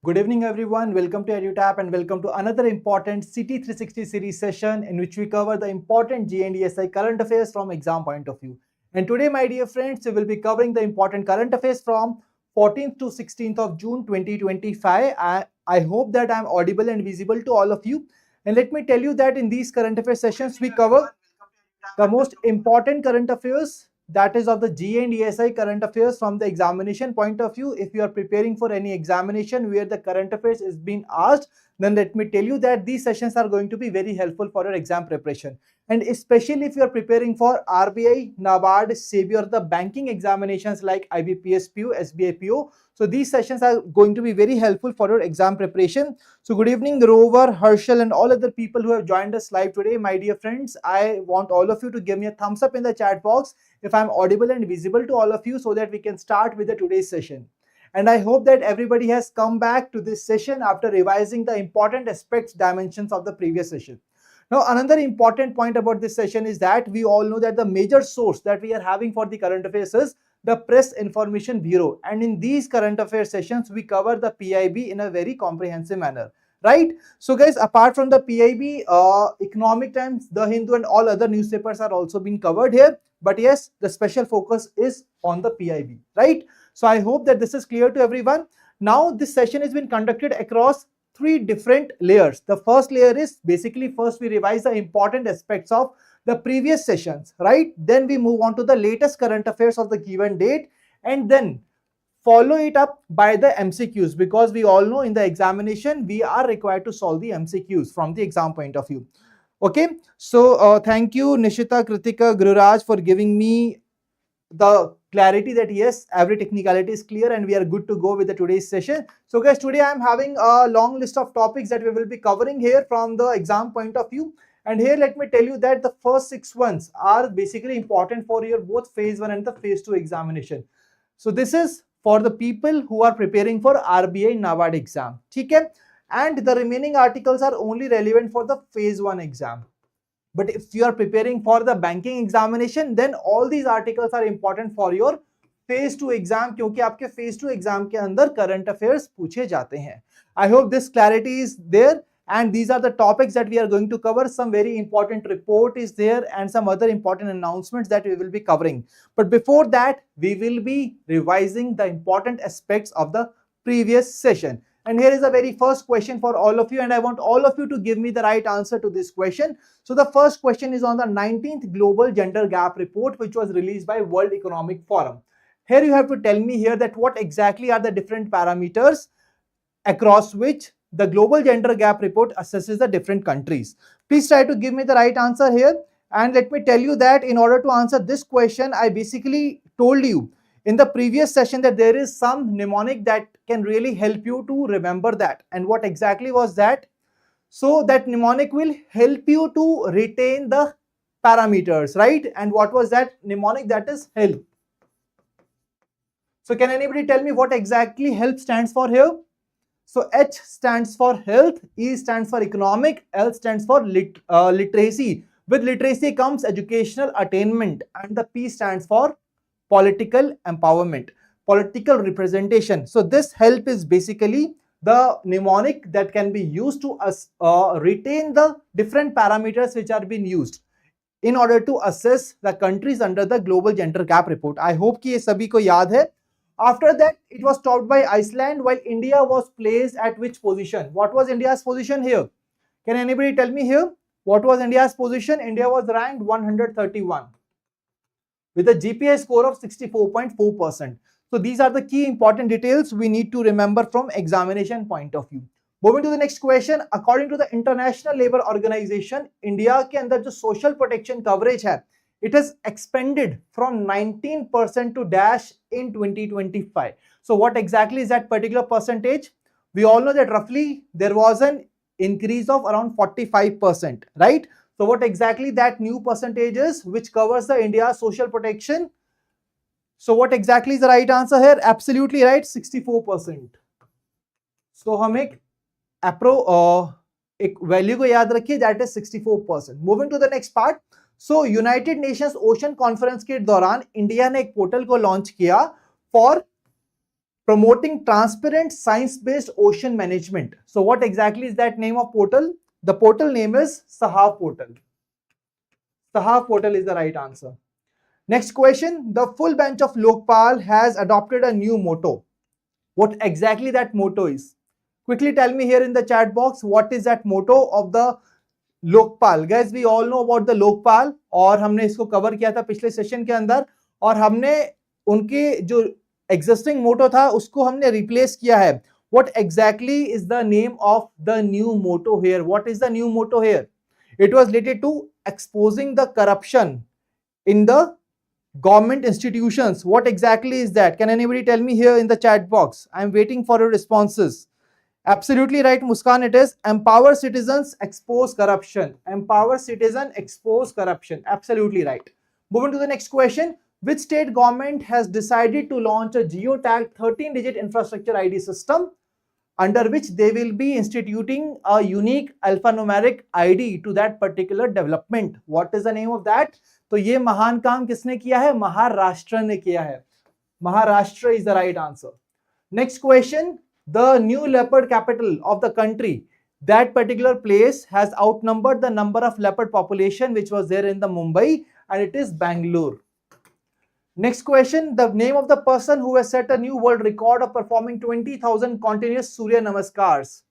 Good evening, everyone. Welcome to EduTap and welcome to another important City 360 series session in which we cover the important G and ESI current affairs from exam point of view. And today, my dear friends, we will be covering the important current affairs from 14th to 16th of June 2025. I hope that I am audible and visible to all of you. And let me tell you that in these current affairs sessions, we cover the most important current affairs, that is of the G and ESI current affairs from the examination point of view. If you are preparing for any examination where the current affairs is being asked, then let me tell you that these sessions are going to be very helpful for your exam preparation. And especially if you are preparing for RBI, NABARD, SEBI or the banking examinations like IBPS PO, SBI PO. So these sessions are going to be very helpful for your exam preparation. So good evening, Rover, Herschel and all other people who have joined us live today. My dear friends, I want all of you to give me a thumbs up in the chat box if I'm audible and visible to all of you so that we can start with the today's session. And I hope that everybody has come back to this session after revising the important aspects, dimensions of the previous session. Now, another important point about this session is that we all know that the major source that we are having for the current affairs is the Press Information Bureau. And in these current affairs sessions, we cover the PIB in a very comprehensive manner. Right? So guys, apart from the PIB, Economic Times, The Hindu and all other newspapers are also being covered here. But yes, the special focus is on the PIB. Right? So I hope that this is clear to everyone. Now, this session has been conducted across three different layers. The first layer is basically first we revise the important aspects of the previous sessions, right? Then we move on to the latest current affairs of the given date and then follow it up by the MCQs, because we all know in the examination we are required to solve the MCQs from the exam point of view. Okay, so thank you Nishita, Kritika, Gururaj for giving me the clarity that yes, every technicality is clear and we are good to go with the today's session. So guys, today I am having a long list of topics that we will be covering here from the exam point of view. And here let me tell you that the first 6 ones are basically important for your both phase 1 and the phase 2 examination. So this is for the people who are preparing for RBI NABARD exam. Okay? And the remaining articles are only relevant for the phase 1 exam. But if you are preparing for the banking examination, then all these articles are important for your phase 2 exam, क्योंकि आपके phase 2 exam के अंदर current affairs पूछे जाते हैं. I hope this clarity is there, and these are the topics that we are going to cover. Some very important report is there and some other important announcements that we will be covering. But before that, we will be revising the important aspects of the previous session. And here is the very first question for all of you, and I want all of you to give me the right answer to this question. So the first question is on the 19th Global Gender Gap Report, which was released by World Economic Forum. Here you have to tell me here that what exactly are the different parameters across which the Global Gender Gap Report assesses the different countries. Please try to give me the right answer here. And let me tell you that in order to answer this question, I basically told you in the previous session that there is some mnemonic that can really help you to remember that. And what exactly was that? So that mnemonic will help you to retain the parameters, right? And what was that mnemonic? That is help. So can anybody tell me what exactly help stands for here? So H stands for health, E stands for economic, L stands for literacy. With literacy comes educational attainment, and the P stands for political empowerment, political representation. So this help is basically the mnemonic that can be used to retain the different parameters which are being used in order to assess the countries under the Global Gender Gap Report. I hope कि ये सभी को याद है. After that, it was topped by Iceland, while India was placed at which position? What was India's position here? Can anybody tell me here? What was India's position? India was ranked 131 with a GPA score of 64.4%. So these are the key important details we need to remember from examination point of view. Moving to the next question, according to the International Labour Organization, India के अंदर जो social protection coverage है, it has expanded from 19% to dash in 2025. So what exactly is that particular percentage? We all know that roughly there was an increase of around 45%, right? So what exactly that new percentage is which covers the India social protection? So what exactly is the right answer here? Absolutely right, 64%. So हम एक value को याद रखिए, that is 64%. Moving to the next part. So United Nations ocean conference के दौरान India ने एक portal को लॉन्च किया for promoting transparent science-based ocean management. So what exactly is that name of portal? The portal name is Sahav portal. Sahav portal is the right answer. Next question, the full bench of Lokpal has adopted a new motto. What exactly that motto is? Quickly tell me here in the chat box, what is that motto of the Lokpal. Guys, we all know about the Lokpal और हमने इसको cover किया था पिछले session के अंदर और हमने उनके जो existing motto था उसको हमने replace किया है. What exactly is the name of the new motto here? What is the new motto here? It was related to exposing the corruption in the government institutions. What exactly is that? Can anybody tell me here in the chat box? I am waiting for your responses. Absolutely right, Muskan. It is empower citizens, expose corruption. Empower citizen, expose corruption. Absolutely right. Moving to the next question. Which state government has decided to launch a geotagged 13-digit infrastructure ID system under which they will be instituting a unique alphanumeric ID to that particular development? What is the name of that? तो ये महान काम किसने किया है? महाराष्ट्र ने किया है. Maharashtra is the right answer. Next question. The new leopard capital of the country, that particular place has outnumbered the number of leopard population which was there in the Mumbai, and it is Bangalore. Next question, the name of the person who has set a new world record of performing 20,000 continuous Surya Namaskars.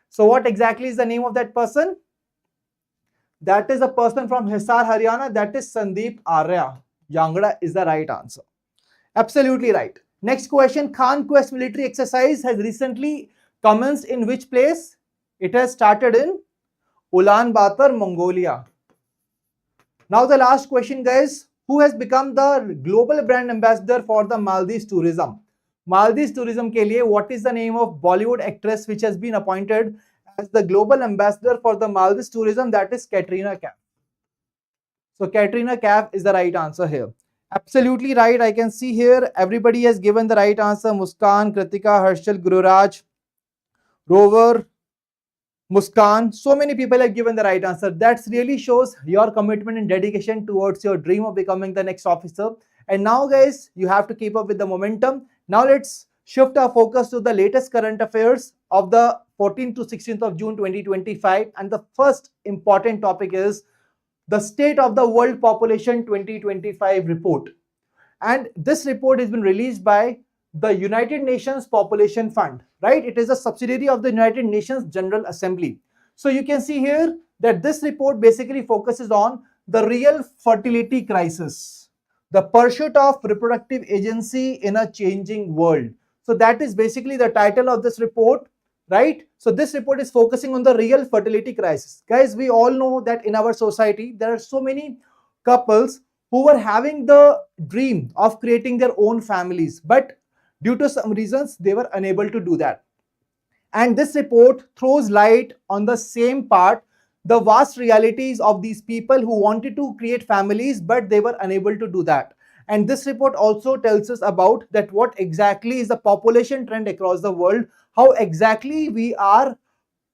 So what exactly is the name of that person? That is a person from Hisar, Haryana. That is Sandeep Arya. Yangra is the right answer. Absolutely right. Next question, Khan Quest military exercise has recently commenced in which place? It has started in Ulaanbaatar, Mongolia. Now the last question, guys. Who has become the global brand ambassador for the Maldives tourism? Maldives tourism ke liye, what is the name of Bollywood actress which has been appointed as the global ambassador for the Maldives tourism? That is Katrina Kaif. So Katrina Kaif is the right answer here. Absolutely right. I can see here everybody has given the right answer. Muskan, Kritika, Harshal, Gururaj, Rover, Muskan. So many people have given the right answer. That really shows your commitment and dedication towards your dream of becoming the next officer. And now, guys, you have to keep up with the momentum. Now let's shift our focus to the latest current affairs of the 14th to 16th of June 2025. And the first important topic is the State of the World Population 2025 report. And this report has been released by the United Nations Population Fund, right? It is a subsidiary of the United Nations General Assembly. So you can see here that this report basically focuses on the real fertility crisis, the pursuit of reproductive agency in a changing world. So that is basically the title of this report, right? So this report is focusing on the real fertility crisis. Guys, we all know that in our society, there are so many couples who were having the dream of creating their own families, but due to some reasons, they were unable to do that. And this report throws light on the same part, the vast realities of these people who wanted to create families, but they were unable to do that. And this report also tells us about that what exactly is the population trend across the world, how exactly we are,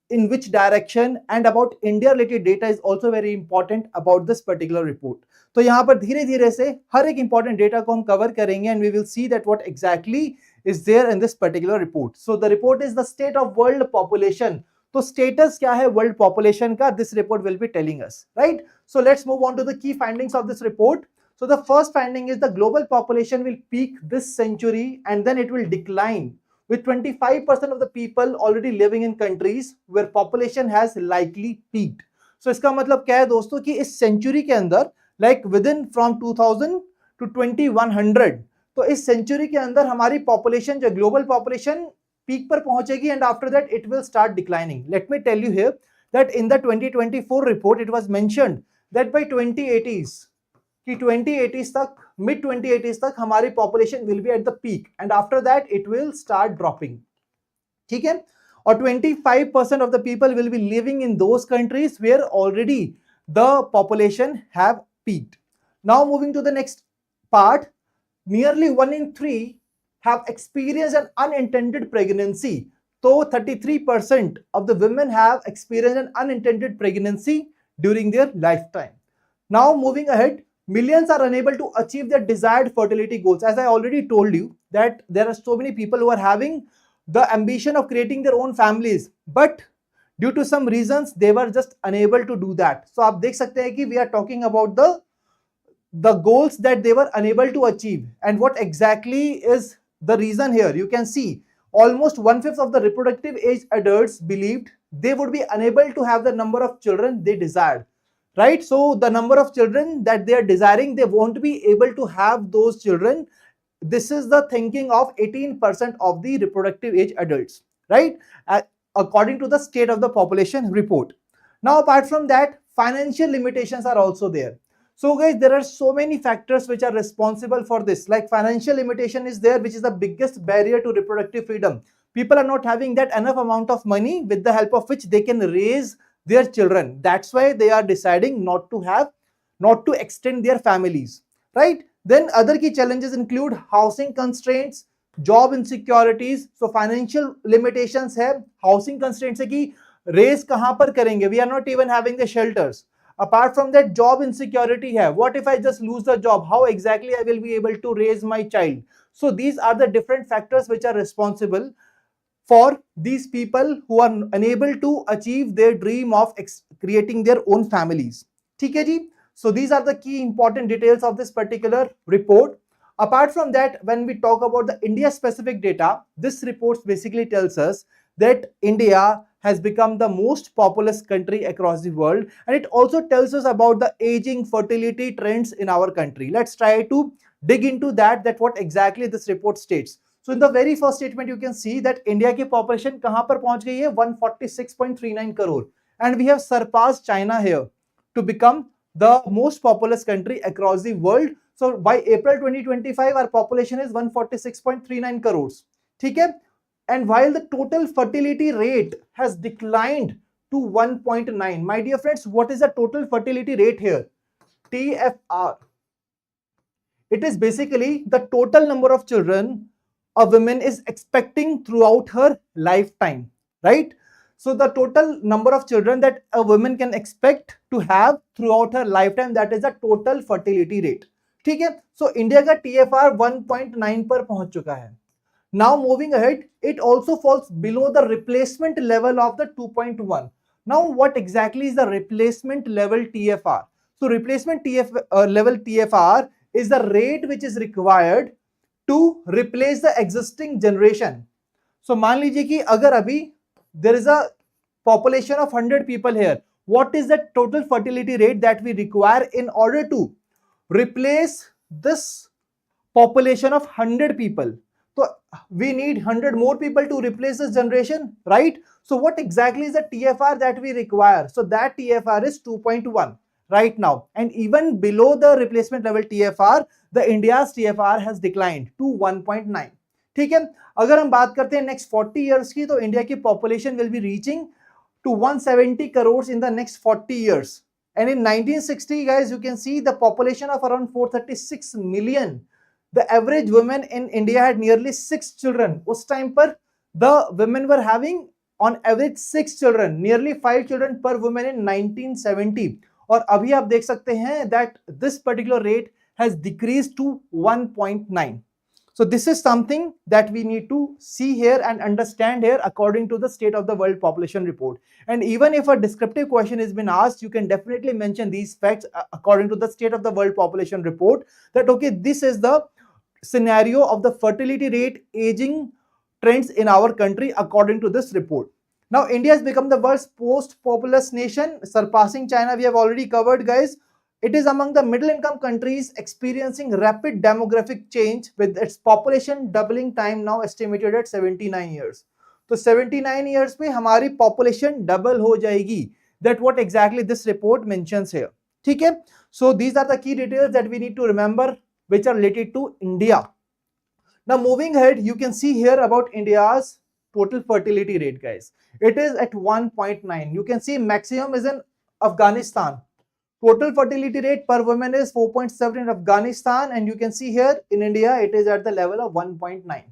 in which direction, and about India related data is also very important about this particular report. तो यहाँ पर धीरे धीरे से हर एक important data को हम cover करेंगे and we will see that what exactly is there in this particular report. So the report is the state of world population. तो status क्या है world population का, this report will be telling us, right? So let's move on to the key findings of this report. So the first finding is the global population will peak this century and then it will decline, with 25% of the people already living in countries where population has likely peaked. So इसका मतलब क्या है दोस्तों कि इस century के अंदर like within from 2000 to 2100, तो इस century के अंदर हमारी population जो global population peak पर पहुंचेगी and after that it will start declining. Let me tell you here that in the 2024 report it was mentioned that by 2080s कि 2080s तक, mid 2080s तक हमारी population will be at the peak and after that it will start dropping. ठीक है? और 25% of the people will be living in those countries where already the population have peaked. Now moving to the next part, nearly 1 in 3 have experienced an unintended pregnancy. So 33% of the women have experienced an unintended pregnancy during their lifetime. Now moving ahead, millions are unable to achieve their desired fertility goals. As I already told you that there are so many people who are having the ambition of creating their own families, but due to some reasons they were just unable to do that. So आप देख सकते हैं कि we are talking about the goals that they were unable to achieve. And what exactly is the reason here? You can see almost 1/5 of the reproductive age adults believed they would be unable to have the number of children they desired, right? So the number of children that they are desiring, they won't be able to have those children. This is the thinking of 18% of the reproductive age adults, right? According to the state of the population report. Now apart from that, financial limitations are also there. So guys, there are so many factors which are responsible for this. Like financial limitation is there, which is the biggest barrier to reproductive freedom. People are not having that enough amount of money with the help of which they can raise their children. That's why they are deciding not to extend their families, right? Then other key challenges include housing constraints, job insecurities. So financial limitations है, housing constraints है कि raise कहाँ पर करेंगे? We are not even having the shelters. Apart from that, job insecurity hai. What if I just lose the job? How exactly I will be able to raise my child? So these are the different factors which are responsible for these people who are unable to achieve their dream of creating their own families. ठीक है जी? So these are the key important details of this particular report. Apart from that, when we talk about the India specific data, this report basically tells us that India has become the most populous country across the world, and it also tells us about the aging fertility trends in our country. Let's try to dig into that what exactly this report states. So in the very first statement, you can see that India की population कहाँ पर पहुंच गई है? 146.39 crore, and we have surpassed China here to become the most populous country across the world. So by April 2025, our population is 146.39 crores. ठीक है? And while the total fertility rate has declined to 1.9, my dear friends, what is the total fertility rate here? TFR. It is basically the total number of children a woman is expecting throughout her lifetime, right? So the total number of children that a woman can expect to have throughout her lifetime, that is the total fertility rate. ठीक है? So India का TFR 1.9 पर पहुंच चुका है. Now moving ahead, it also falls below the replacement level of the 2.1. Now what exactly is the replacement level TFR? So replacement level TFR is the rate which is required to replace the existing generation. So मान लीजिए कि अगर अभी there is a population of 100 people here, what is the total fertility rate that we require in order to replace this population of 100 people? So we need 100 more people to replace this generation, right? So what exactly is the TFR that we require? So that TFR is 2.1 right now, and even below the replacement level TFR, the India's TFR has declined to 1.9. ठीक है? अगर हम बात करते हैं next 40 years की, तो India की population will be reaching to 170 crores in the next 40 years. And in 1960, guys, you can see the population of around 436 million. The average woman in India had nearly 6 children. उस time पर the women were having on average 6 children, nearly 5 children per woman in 1970. और अभी आप देख सकते हैं that this particular rate has decreased to 1.9. So this is something that we need to see here and understand here according to the State of the World Population Report. And even if a descriptive question has been asked, you can definitely mention these facts according to the State of the World Population Report, that okay, this is the scenario of the fertility rate aging trends in our country according to this report. Now India has become the world's most populous nation, surpassing China. We have already covered, guys. It is among the middle income countries experiencing rapid demographic change, with its population doubling time now estimated at 79 years. तो 79 years पे हमारी population double हो जाएगी. That what exactly this report mentions here. ठीक है? So these are the key details that we need to remember, which are related to India. Now moving ahead, you can see here about India's total fertility rate, guys. It is at 1.9. You can see maximum is in Afghanistan. Total fertility rate per woman is 4.7 in Afghanistan, and you can see here in India it is at the level of 1.9.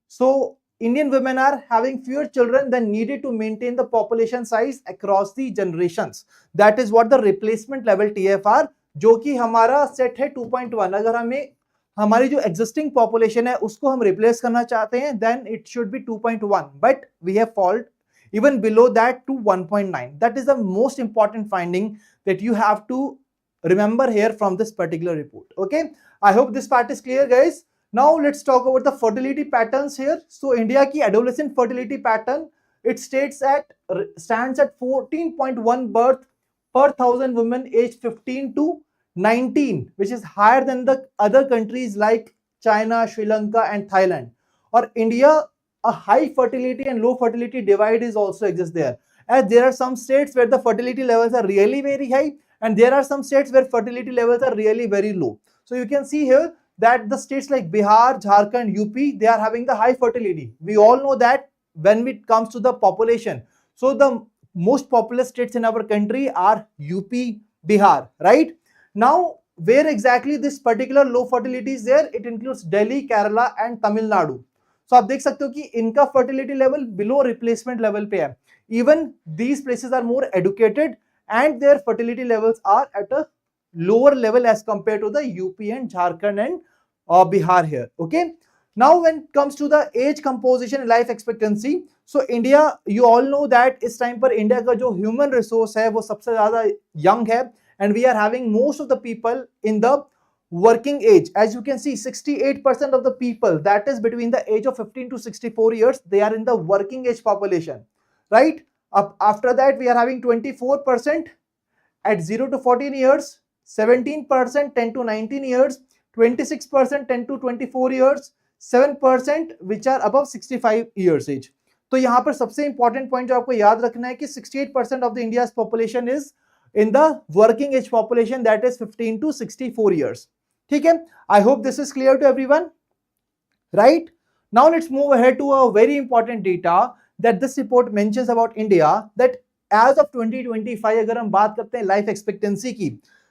So Indian women are having fewer children than needed to maintain the population size across the generations. That is what the replacement level TFR जो कि हमारा set है 2.1। अगर हमें हमारी जो existing population है उसको हम रिप्लेस करना चाहते हैं then it should be 2.1, but we have fallen even below that to 1.9. That is the most important finding that you have to remember here from this particular report. Okay, I hope this part is clear, guys. Now let's talk about the fertility patterns here. So India ki adolescent fertility pattern, it stands at 14.1 birth per 1,000 women aged 15 to 19, which is higher than the other countries like China, Sri Lanka and Thailand. Or India, a high fertility and low fertility divide is also exists there, as there are some states where the fertility levels are really very high and there are some states where fertility levels are really very low. So you can see here that the states like Bihar, Jharkhand, UP, they are having the high fertility. We all know that when it comes to the population, so the most populous states in our country are UP, Bihar, right? Now where exactly this particular low fertility is there, it includes Delhi, Kerala and Tamil Nadu. So आप देख सकते हो कि इनका fertility level below replacement level पे है. Even these places are more educated and their fertility levels are at a lower level as compared to the UP and Jharkhand and Bihar here. Okay, now when it comes to the age composition and life expectancy, so India, you all know that इस time पर India का जो human resource है वो सबसे ज्यादा young है and we are having most of the people in the working age. As you can see, 68% of the people, that is between the age of 15 to 64 years, they are in the working age population, right? After that we are having 24% at 0 to 14 years, 17% 10 to 19 years, 26% 10 to 24 years, 7% which are above 65 years age. तो यहाँ पर सबसे important point जो आपको याद रखना है कि 68% of the India's population is in the working age population, that is 15 to 64 years. ठीक है, I hope this is clear to everyone, right? Now let's move ahead to a very important data that this report mentions about India, that as of 2025 अगर हम बात करते हैं life expectancy की,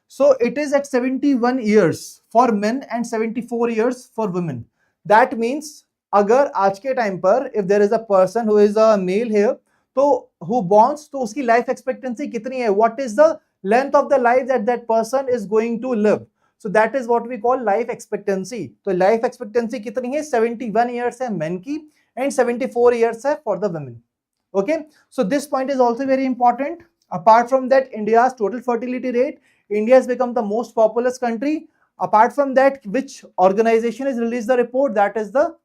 so it is at 71 years for men and 74 years for women. That means अगर आज के time पर if there is a person who is a male here, तो who borns, तो उसकी लाइफ एक्सपेक्टेंसी कितनी है, what is the length of the life that that person is going to live. So that is what we call life expectancy. तो life expectancy कितनी है, 71 years है men की and 74 years है for the women. Okay, so this point is also very important. Apart from that, India's total fertility rate, India has become the most populous country. Apart from that, which organization has released the report, that is the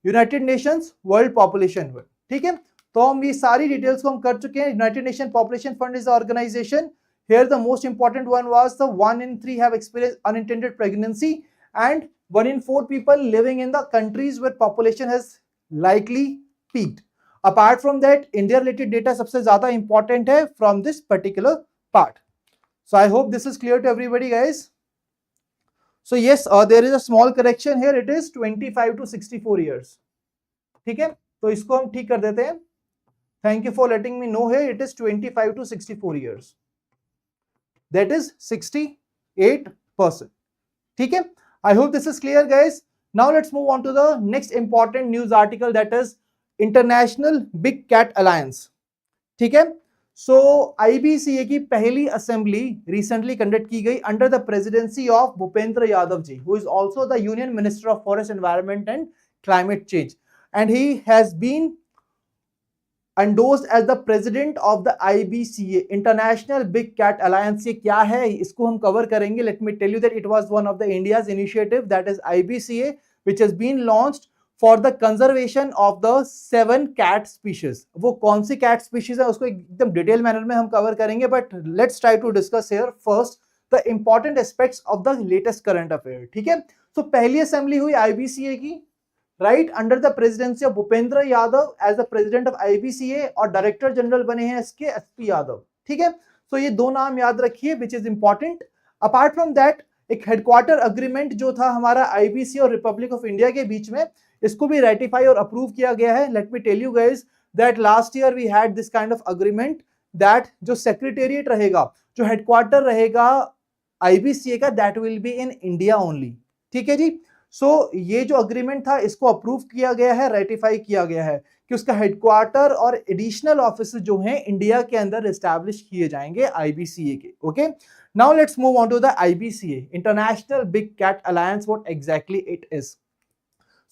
United Nations World Population. ठीक है, तो हम ये सारी details को हम कर चुके हैं. United Nation Population Fund is the organisation. Here the most important one was the 1 in 3 have experienced unintended pregnancy and 1 in 4 people living in the countries where population has likely peaked. Apart from that, India related data सबसे ज्यादा important है from this particular part. So I hope this is clear to everybody, guys. So yes, there is a small correction here. It is 25 to 64 years. ठीक है, तो इसको हम ठीक कर देते हैं. Thank you for letting me know here. It is 25 to 64 years. That is 68%. ठीक है, I hope this is clear, guys. Now let's move on to the next important news article, that is International Big Cat Alliance. ठीक है, so IBCA की पहली assembly recently conduct की गई under the presidency of Bhupendra Yadav ji, who is also the Union Minister of Forest Environment and Climate Change, and he has been endorsed as the president of the IBCA, International Big Cat Alliance. ये क्या है, इसको हम cover करेंगे. Let me tell you that it was one of the India's initiative, that is IBCA, which has been launched for the conservation of the 7 cat species. वो कौन सी cat species है उसको एकदम डिटेल मैनर में हम cover करेंगे, but let's try to discuss here first the important aspects of the latest current affair. ठीक है, so पहली असेंबली हुई IBCA की, right, under the presidency of Bhupendra Yadav as the president of IBCA, और director general बने हैं इसके SP Yadav. ठीक है, so ये दो नाम याद रखिए, which is important. Apart from that, एक हेडक्वार्टर अग्रीमेंट जो था हमारा IBC और रिपब्लिक ऑफ इंडिया के बीच में, इसको भी रेटिफाई और अप्रूव किया गया है. Let me tell you guys that last year we had this kind of agreement, that जो सेक्रेटेरिएट रहेगा, जो हेडक्वार्टर रहेगा IBCA का, that will be in India only. ठीक है जी, सो ये जो अग्रीमेंट था इसको अप्रूव किया गया है, रेटिफाई किया गया है. कि उसका हेडक्वार्टर और एडिशनल ऑफिस जो हैं इंडिया के अंदर एस्टैब्लिश किए जाएंगे आईबीसीए के. Okay, now let's move on to the IBCA, international big cat alliance. What exactly it is?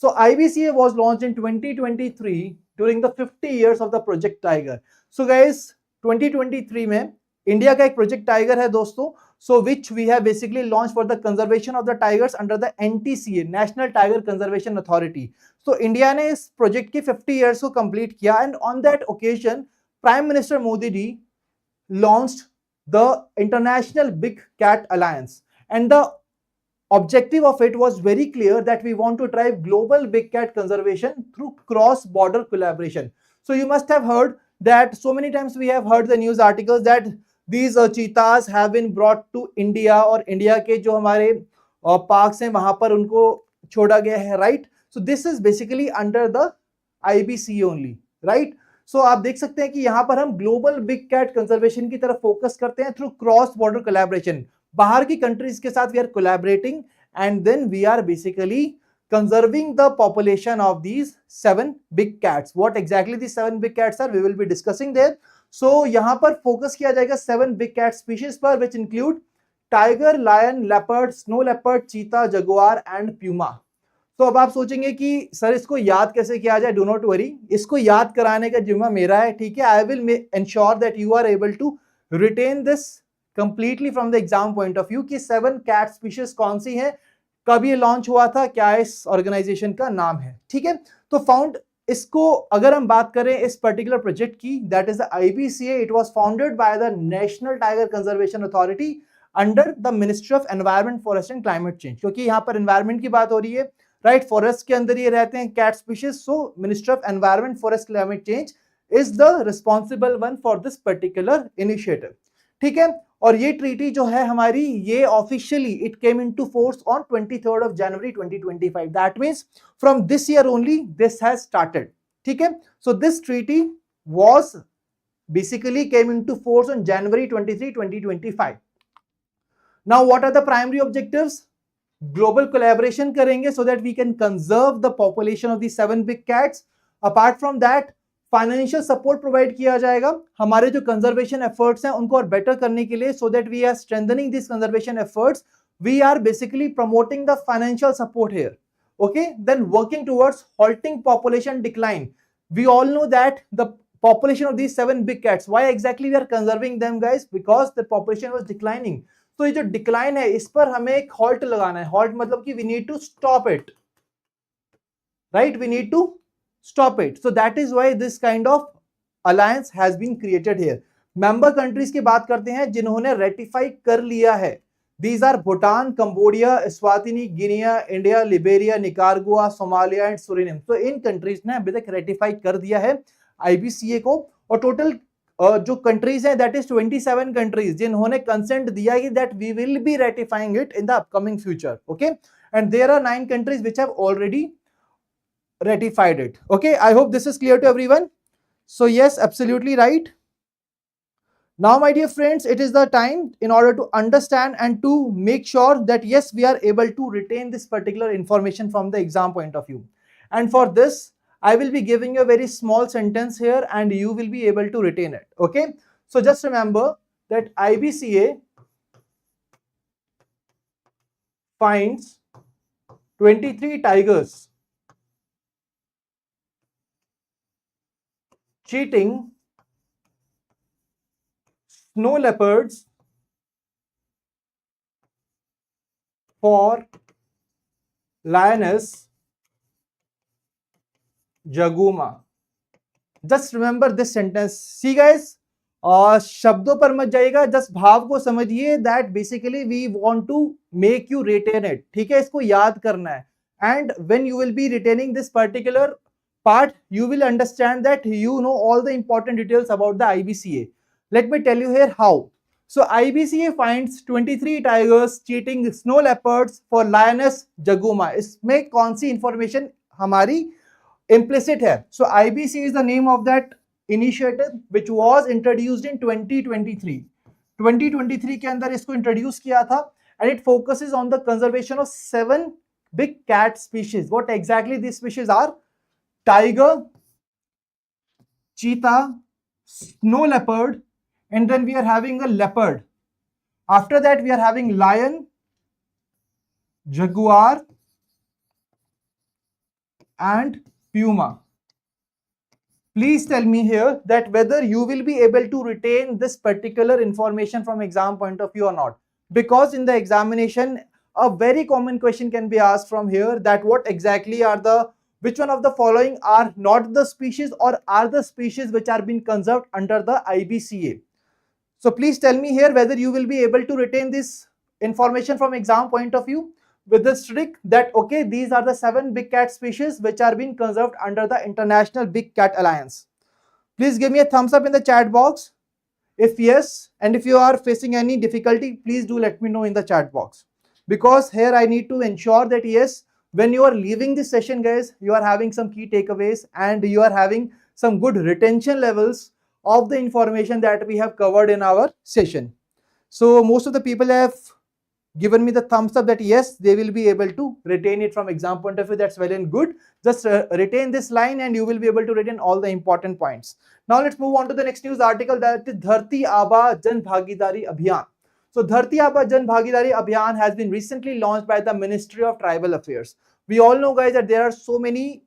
So IBCA was launched in 2023 during the 50 years of the Project Tiger. So guys, 2023 में India का एक project tiger है दोस्तों, so which we have basically launched for the conservation of the tigers under the NTCA, National Tiger Conservation Authority. So India ने इस project की 50 years को complete किया, and on that occasion Prime Minister Modi ji launched the International Big Cat Alliance, and the objective of it was very clear, that we want to drive global big cat conservation through cross border collaboration. So you must have heard that so many times we have heard the news articles that these cheetahs have been brought to India, और India के जो हमारे parks हैं वहां पर उनको छोड़ा गया है, right? So this is basically under the IBC only, right? So आप देख सकते हैं कि यहां पर हम ग्लोबल बिग कैट कंजर्वेशन की तरफ फोकस करते हैं थ्रू क्रॉस बॉर्डर कोलैबोरेशन. बाहर की कंट्रीज के साथ we are collaborating, and then we are basically conserving the population of these 7 big cats. What exactly these 7 big cats are, we will be discussing there. So यहाँ पर focus किया जाएगा 7 big cat species पर, which include tiger, lion, leopard, snow leopard, cheetah, jaguar and puma. तो अब आप सोचेंगे कि सर इसको याद कैसे किया जाए. डू नॉट वरी, इसको याद कराने का जिम्मा मेरा है, ठीक है? I will ensure that you are able to retain this completely from the exam point of view कि 7 कैट स्पीशीज कौन सी हैं, कब ये लॉन्च हुआ था, क्या इस ऑर्गेनाइजेशन का नाम है, ठीक है? तो फाउंड इसको अगर हम बात करें इस पर्टिकुलर प्रोजेक्ट की, that is the IBCA. It was founded by the national tiger conservation authority under the ministry of environment, forest and climate change. क्योंकि यहाँ पर एनवायरमेंट की बात हो रही है, राइट? फॉरेस्ट के अंदर ये रहते हैं cat species, so ministry of environment, forest, climate change is the responsible one for this particular initiative, ठीक है? और ये ट्रीटी जो है हमारी, ये officially it came into force on 23rd of January 2025. That means from this year only this has started, ठीक है? So this treaty was basically came into force on January 23, 2025. Now what are the primary objectives? Global collaboration करेंगे so that we can conserve the population of the 7 big cats. Apart from that financial support provide किया जाएगा हमारे जो conservation efforts हैं उनको और better करने के लिए, so that we are strengthening this conservation efforts. We are basically promoting the financial support here, okay? Then working towards halting population decline. We all know that the population of these 7 big cats, why exactly we are conserving them guys? Because the population was declining. तो ये जो decline है इस पर हमें एक halt लगाना है. हॉल्ट मतलब कि we need to stop it, right? We need to stop it. So that is why this kind of alliance has been created here. Member countries की बात करते हैं जिन्होंने ratify कर लिया है. These are Bhutan, Cambodia, Eswatini, Guinea, India, Liberia, Nicaragua, Somalia and Suriname. So in countries ने अभी तक ratify कर दिया है IBCA को, और total जो countries हैं that is 27 countries जिन्होंने consent दिया है that we will be ratifying it in the upcoming future. Okay, and there are 9 countries which have already ratified it. Okay, I hope this is clear to everyone. So yes, absolutely right. Now my dear friends, it is the time in order to understand and to make sure that yes, we are able to retain this particular information from the exam point of view. And for this I will be giving you a very small sentence here and you will be able to retain it. Okay, so just remember that IBCA finds 23 tigers cheating snow leopards for lioness jaguma. Just remember this sentence. See guys, शब्दों पर मत जाइएगा, just भाव को समझिए. That basically we want to make you retain it, ठीक है? इसको याद करना है. And when you will be retaining this particular part, you will understand that you know all the important details about the IBCA. Let me tell you here how. So IBCA finds 23 tigers cheating snow leopards for lioness jaguma. इसमें कौन सी information हमारी implicit है? So IBCA is the name of that initiative which was introduced in 2023. 2023 के अंदर इसको introduce किया था, and it focuses on the conservation of 7 big cat species. What exactly these species are? Tiger, cheetah, snow leopard, and then we are having a leopard. After that, we are having lion, jaguar, and puma. Please tell me here that whether you will be able to retain this particular information from exam point of view or not. Because in the examination, a very common question can be asked from here, that what exactly are the, which one of the following are not the species or are the species which are being conserved under the IBCA. So please tell me here whether you will be able to retain this information from exam point of view with this trick, that okay, these are the 7 big cat species which are being conserved under the International Big Cat Alliance. Please give me a thumbs up in the chat box if yes, and if you are facing any difficulty, please do let me know in the chat box, because here I need to ensure that yes, when you are leaving this session guys, you are having some key takeaways and you are having some good retention levels of the information that we have covered in our session. So most of the people have given me the thumbs up that yes, they will be able to retain it from exam point of view. That's well and good. Just retain this line and you will be able to retain all the important points. Now let's move on to the next news article, that is Dharti Aaba Jan Bhagidari Abhiyan. So Dharti Aaba Jan Bhagidari Abhiyan has been recently launched by the Ministry of Tribal Affairs. We all know guys that there are so many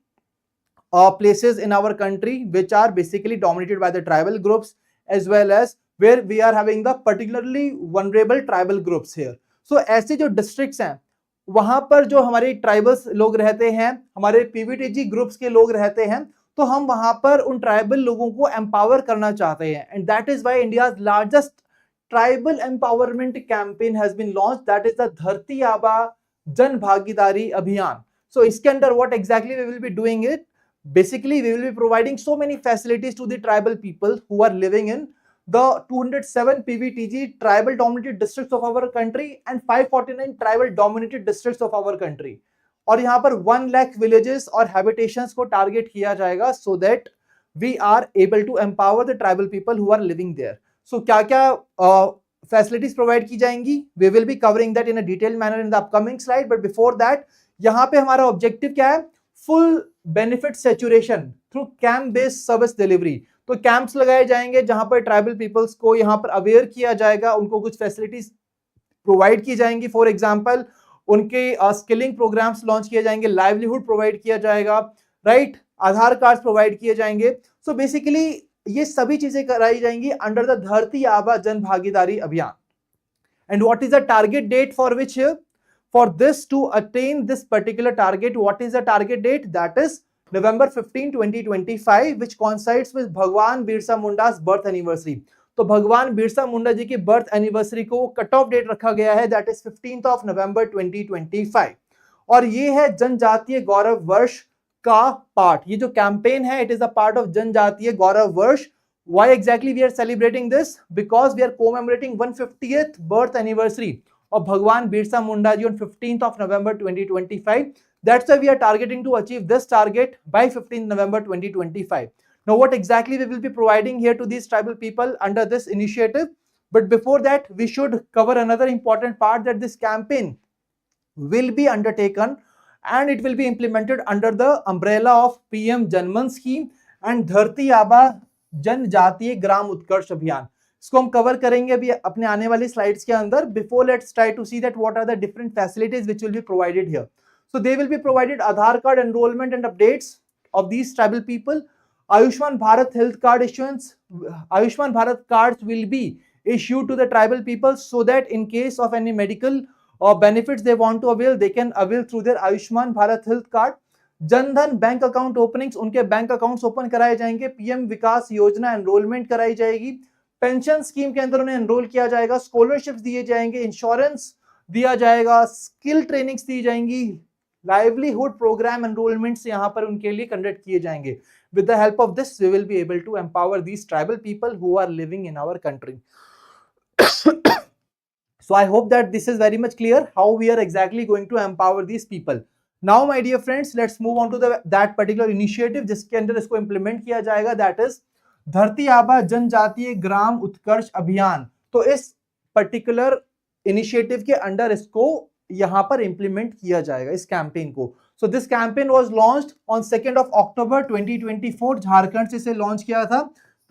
places in our country which are basically dominated by the tribal groups, as well as where we are having the particularly vulnerable tribal groups here. So ऐसे जो districts हैं वहां पर जो हमारे tribals लोग रहते हैं, हमारे पीवीटीजी ग्रुप्स के लोग रहते हैं, तो हम वहां पर उन ट्राइबल लोगों को एम्पावर करना चाहते हैं, and that is why India's largest tribal empowerment campaign has been launched, that is the Dharti Aaba Jan Bhagidari Abhiyan. So इसके अंदर what exactly we will be doing it, basically we will be providing so many facilities to the tribal people who are living in the 207 PVTG tribal dominated districts of our country and 549 tribal dominated districts of our country. और यहाँ पर 1 lakh villages और habitations को target किया जाएगा so that we are able to empower the tribal people who are living there. So क्या क्या facilities provide की जाएंगी, we will be covering that in a detailed manner in the upcoming slide. But before that, यहाँ पे हमारा objective क्या है, full benefit saturation through camp based service delivery. तो कैंप्स लगाए जाएंगे जहां पर ट्राइबल पीपल्स को यहां पर अवेयर किया जाएगा, उनको कुछ फैसिलिटीज प्रोवाइड की जाएंगी. फॉर एग्जांपल उनके स्किलिंग प्रोग्राम्स लॉन्च किए जाएंगे, लाइवलीहुड प्रोवाइड किया जाएगा, राइट, आधार कार्ड प्रोवाइड किए जाएंगे. सो बेसिकली ये सभी चीजें कराई जाएंगी under the Dharti Aaba Jan Bhagidari Abhiyan. And what is the target date for which for this to attain this particular target, what is the target date? That is November 15, 2025, which coincides with Bhagwan Birsa Munda's birth anniversary. तो भगवान बिरसा मुंडा जी की birth anniversary को cut off date रखा गया है, that is 15th of November 2025. और ये है जनजातीय गौरव वर्ष का पार्ट. ये जो कैंपेन है, it is a part of जनजातीय गौरव वर्ष. Why exactly we are celebrating this? Because we are commemorating 150th birth anniversary of Bhagwan Birsa Munda ji on 15th of November 2025. That's why we are targeting to achieve this target by 15th November 2025. Now what exactly we will be providing here to these tribal people under this initiative? But before that, we should cover another important part, that this campaign will be undertaken and it will be implemented under the umbrella of PM Janman scheme and Dharti Aaba जनजातीय ग्राम उत्कर्ष अभियान. इसको हम cover करेंगे अभी अपने आने वाली slides के अंदर. Before let's try to see that what are the different facilities which will be provided here. So they will be provided Aadhaar card enrolment and updates of these tribal people, Ayushman Bharat health card issuance. Ayushman Bharat cards will be issued to the tribal people so that in case of any medical benefits they want to avail, they can avail through their Ayushman Bharat health card. Jan Dhan bank account openings, उनके bank accounts open कराए जाएंगे. PM विकास योजना enrolment कराई जाएगी. Pension scheme के अंदर उन्हें enrol किया जाएगा. स्कॉलरशिप्स दिए जाएंगे, इंश्योरेंस दिया जाएगा, स्किल ट्रेनिंग्स दी जाएंगी, लाइवलीहुड प्रोग्राम एनरोलमेंट्स यहां पर उनके लिए कंडक्ट किए जाएंगे. With the help of this we will be able to empower these tribal people who are living in our country. So I hope that this is very much clear how we are exactly going to empower these people. Now my dear friends, let's move on to that particular initiative जिसके अंदर इसको implement किया जाएगा, that is धरती आबा जनजातीय ग्राम उत्कर्ष अभियान. तो इस particular initiative के अंडर इसको यहाँ पर implement किया जाएगा, इस campaign को. So this campaign was launched on 2nd of October 2024. Jharkhand से इसे लॉन्च किया था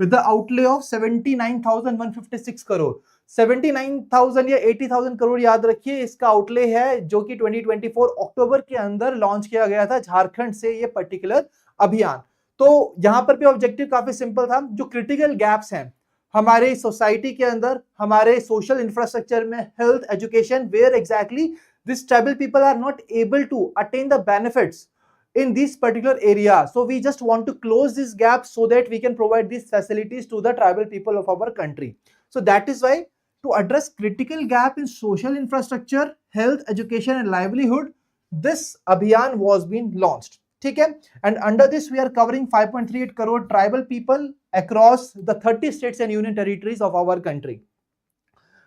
with the outlay of 79,156 crore. 79,000 या 80,000 करोड़ याद रखिए, इसका आउटले है जो कि 2024 अक्टूबर के अंदर लॉन्च किया गया था झारखंड से ये पर्टिकुलर अभियान. तो यहां पर भी ऑब्जेक्टिव काफी सिंपल था. जो क्रिटिकल गैप्स हैं हमारे सोसाइटी के अंदर, हमारे सोशल इंफ्रास्ट्रक्चर में, health, education, where exactly these tribal people are not able to attain the benefits in this particular area. So we just want to close this gap so that we can provide these facilities to the tribal people of our country. So that is why, to address critical gap in social infrastructure, health, education and livelihood, this abhiyan was being launched. ठीक है? And under this we are covering 5.38 crore tribal people across the 30 states and union territories of our country.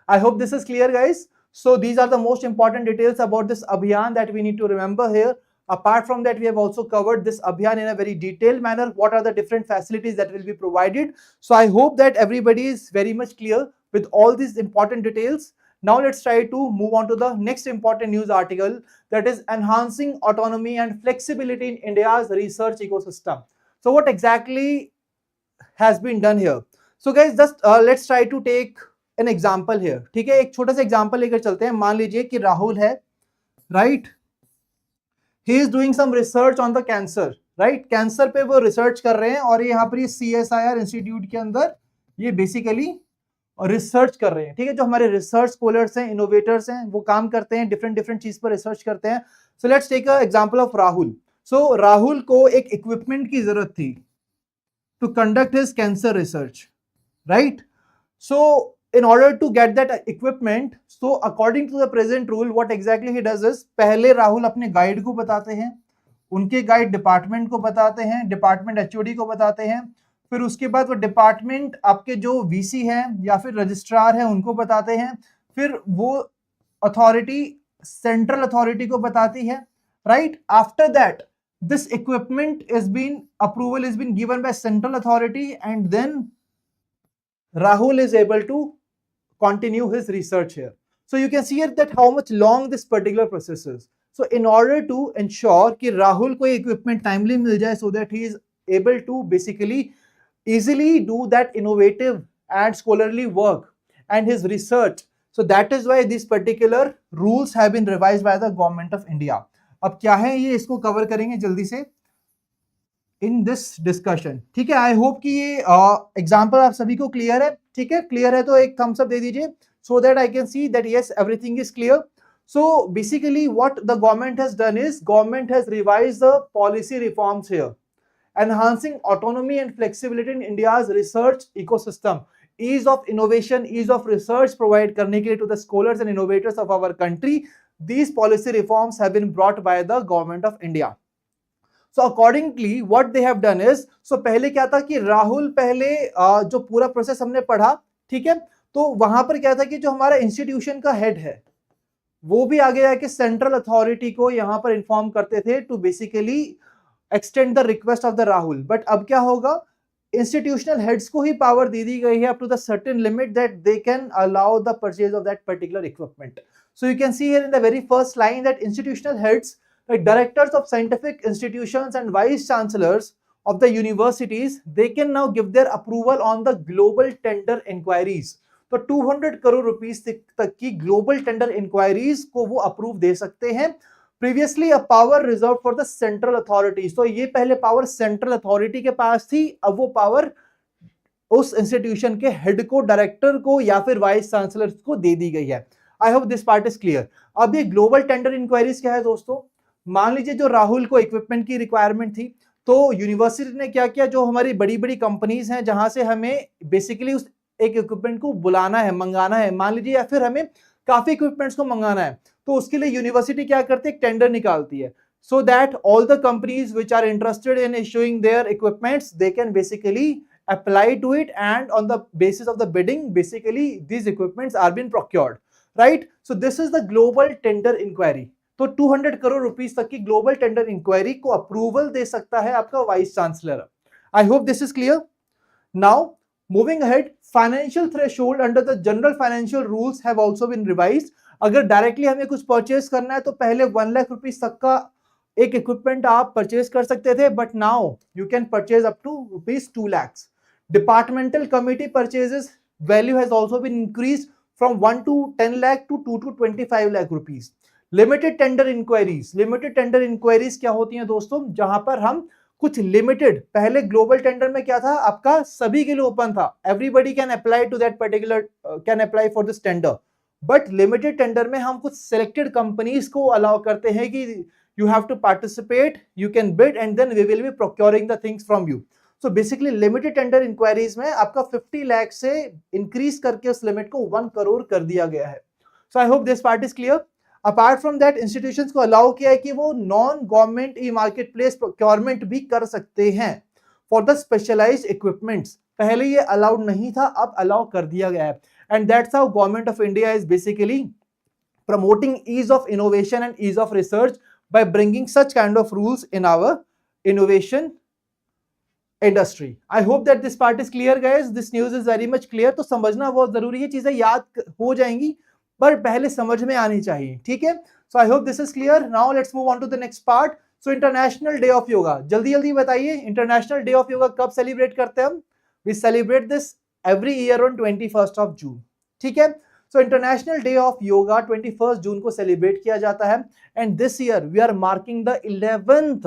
I hope this is clear, guys. So these are the most important details about this abhiyan that we need to remember here. Apart from that, we have also covered this abhiyan in a very detailed manner. What are the different facilities that will be provided? So I hope that everybody is very much clear with all these important details. Now let's try to move on to the next important news article, that is enhancing autonomy and flexibility in India's research ecosystem. So what exactly has been done here? So guys, just let's try to take an example here. ठीक है, एक छोटा सा example लेकर चलते हैं. मान लीजिए कि राहुल है, right, he is doing some research on the cancer, right, cancer पे वो रिसर्च कर रहे हैं और यहाँ पर ये CSIR इंस्टीट्यूट के अंदर ये बेसिकली रिसर्च कर रहे हैं. ठीक है, जो हमारे रिसर्च स्कॉलर्स हैं, इनोवेटर्स हैं, वो काम करते हैं, डिफरेंट चीज पर रिसर्च करते हैं. So let's take a example of Rahul. So Rahul को एक इक्विपमेंट की जरूरत थी to conduct his cancer research, right. So in order to get that equipment, so according to the present rule, what exactly he does is, पहले राहुल अपने guide को बताते हैं, उनके गाइड डिपार्टमेंट को बताते हैं, डिपार्टमेंट HOD को बताते हैं, फिर उसके बाद वो डिपार्टमेंट आपके जो VC हैं या फिर रजिस्ट्रार हैं उनको बताते हैं, फिर वो अथॉरिटी सेंट्रल अथॉरिटी को बताती है, right. After that this equipment is been approval is been given by central authority, and then Rahul is able to continue his research here. So you can see here that how much long this particular process is. So in order to ensure कि राहुल को equipment timely मिल जाए, so that he is able to basically easily do that innovative and scholarly work and his research. So that is why these particular rules have been revised by the government of India. अब क्या है ये, इसको cover करेंगे जल्दी से in this discussion. ठीक है, आई होप कि ये एग्जांपल आप सभी को क्लियर है. ठीक है, क्लियर है तो एक थम्स अप दे दीजिए, so that I can see that yes everything is clear. So basically what the government has done is, government has revised the policy reforms here, enhancing autonomy and flexibility in India's research ecosystem, ease of innovation, ease of research provide करने के लिए to the scholars and innovators of our country. These policy reforms have been brought by the government of India. So accordingly what they have done is, so पहले क्या था कि राहुल पहले जो पूरा प्रोसेस हमने पढ़ा, ठीक है, तो वहां पर क्या था कि जो हमारा इंस्टीट्यूशन का हेड है वो भी आगे जाके सेंट्रल अथॉरिटी को यहां पर इन्फॉर्म करते थे to basically extend the request of the Rahul. But अब क्या होगा, इंस्टीट्यूशनल हेड्स को ही पावर दे दी गई है up to the certain limit that they can allow the purchase of that particular equipment. So you can see here in the very first line that institutional heads, like directors of scientific institutions and vice chancellors of the universities, they can now give their approval on the global tender inquiries. तो 200 crore rupees तक की global tender inquiries को वो approve दे सकते हैं. Previously a power reserve for the central authorities. तो ये पहले पावर सेंट्रल अथॉरिटी के पास थी, अब वो पावर उस इंस्टीट्यूशन के हेड को, डायरेक्टर को या फिर वाइस चांसलर को दे दी गई है. आई hope this part is clear. अब ये ग्लोबल टेंडर इंक्वायरीज क्या है दोस्तों, मान लीजिए जो राहुल को इक्विपमेंट की रिक्वायरमेंट थी, तो यूनिवर्सिटी ने क्या किया, जो हमारी बड़ी बड़ी कंपनीज हैं जहां से हमें बेसिकली उस एक इक्विपमेंट को बुलाना है, मंगाना है, मान लीजिए, या फिर हमें काफी इक्विपमेंट्स को मंगाना है, तो उसके लिए यूनिवर्सिटी क्या करती है, एक टेंडर निकालती है, so that all the companies which are interested in issuing their equipments, they can basically apply to it, and on the basis of the bidding, basically these equipments are being procured, right? So this is the global tender inquiry. तो 200 crore rupees तक की global tender inquiry को approval दे सकता है आपका vice chancellor. I hope this is clear. Now moving ahead, financial threshold under the general financial rules have also been revised. अगर directly हमें कुछ परचेज करना है तो पहले 1 लाख रुपीस तक का एक इक्विपमेंट आप परचेज कर सकते थे, but now you can purchase up to ₹2 lakhs. Departmental committee purchases value has also been increased from 1 to 10 lakh to 2 to 25 lakh rupees. Limited tender inquiries, limited tender inquiries क्या होती हैं दोस्तों, जहां पर हम कुछ लिमिटेड, पहले ग्लोबल टेंडर में क्या था, आपका सभी के लिए ओपन था, everybody can apply to that particular, can apply for this tender, but limited tender में हम कुछ सिलेक्टेड कंपनीज को अलाउ करते हैं कि you have to participate, you can bid, and then we will be procuring the things from you. So basically limited tender inquiries में आपका 50 लाख से increase करके उस लिमिट को 1 करोड़ कर दिया गया है. So I hope this part is clear. Apart from that, institutions को allow किया है कि वो non government e-marketplace procurement भी कर सकते हैं for the specialized equipments. पहले ये allowed नहीं था, अब allow कर दिया गया है. And that's how government of India is basically promoting ease of innovation and ease of research by bringing such kind of rules in our innovation industry. I hope that this part is clear guys. This news is very much clear. तो समझना बहुत जरूरी है, चीजें याद हो जाएंगी पर पहले समझ में आनी चाहिए, ठीक है. So I hope this is clear. Now let's move on to the next part. So International Day of Yoga, जल्दी जल्दी बताइए International Day of Yoga कब सेलिब्रेट करते हैं हम? We celebrate this every year on 21st of June, ठीक है. So International Day of Yoga 21st जून को सेलिब्रेट किया जाता है, and this year we are marking the 11th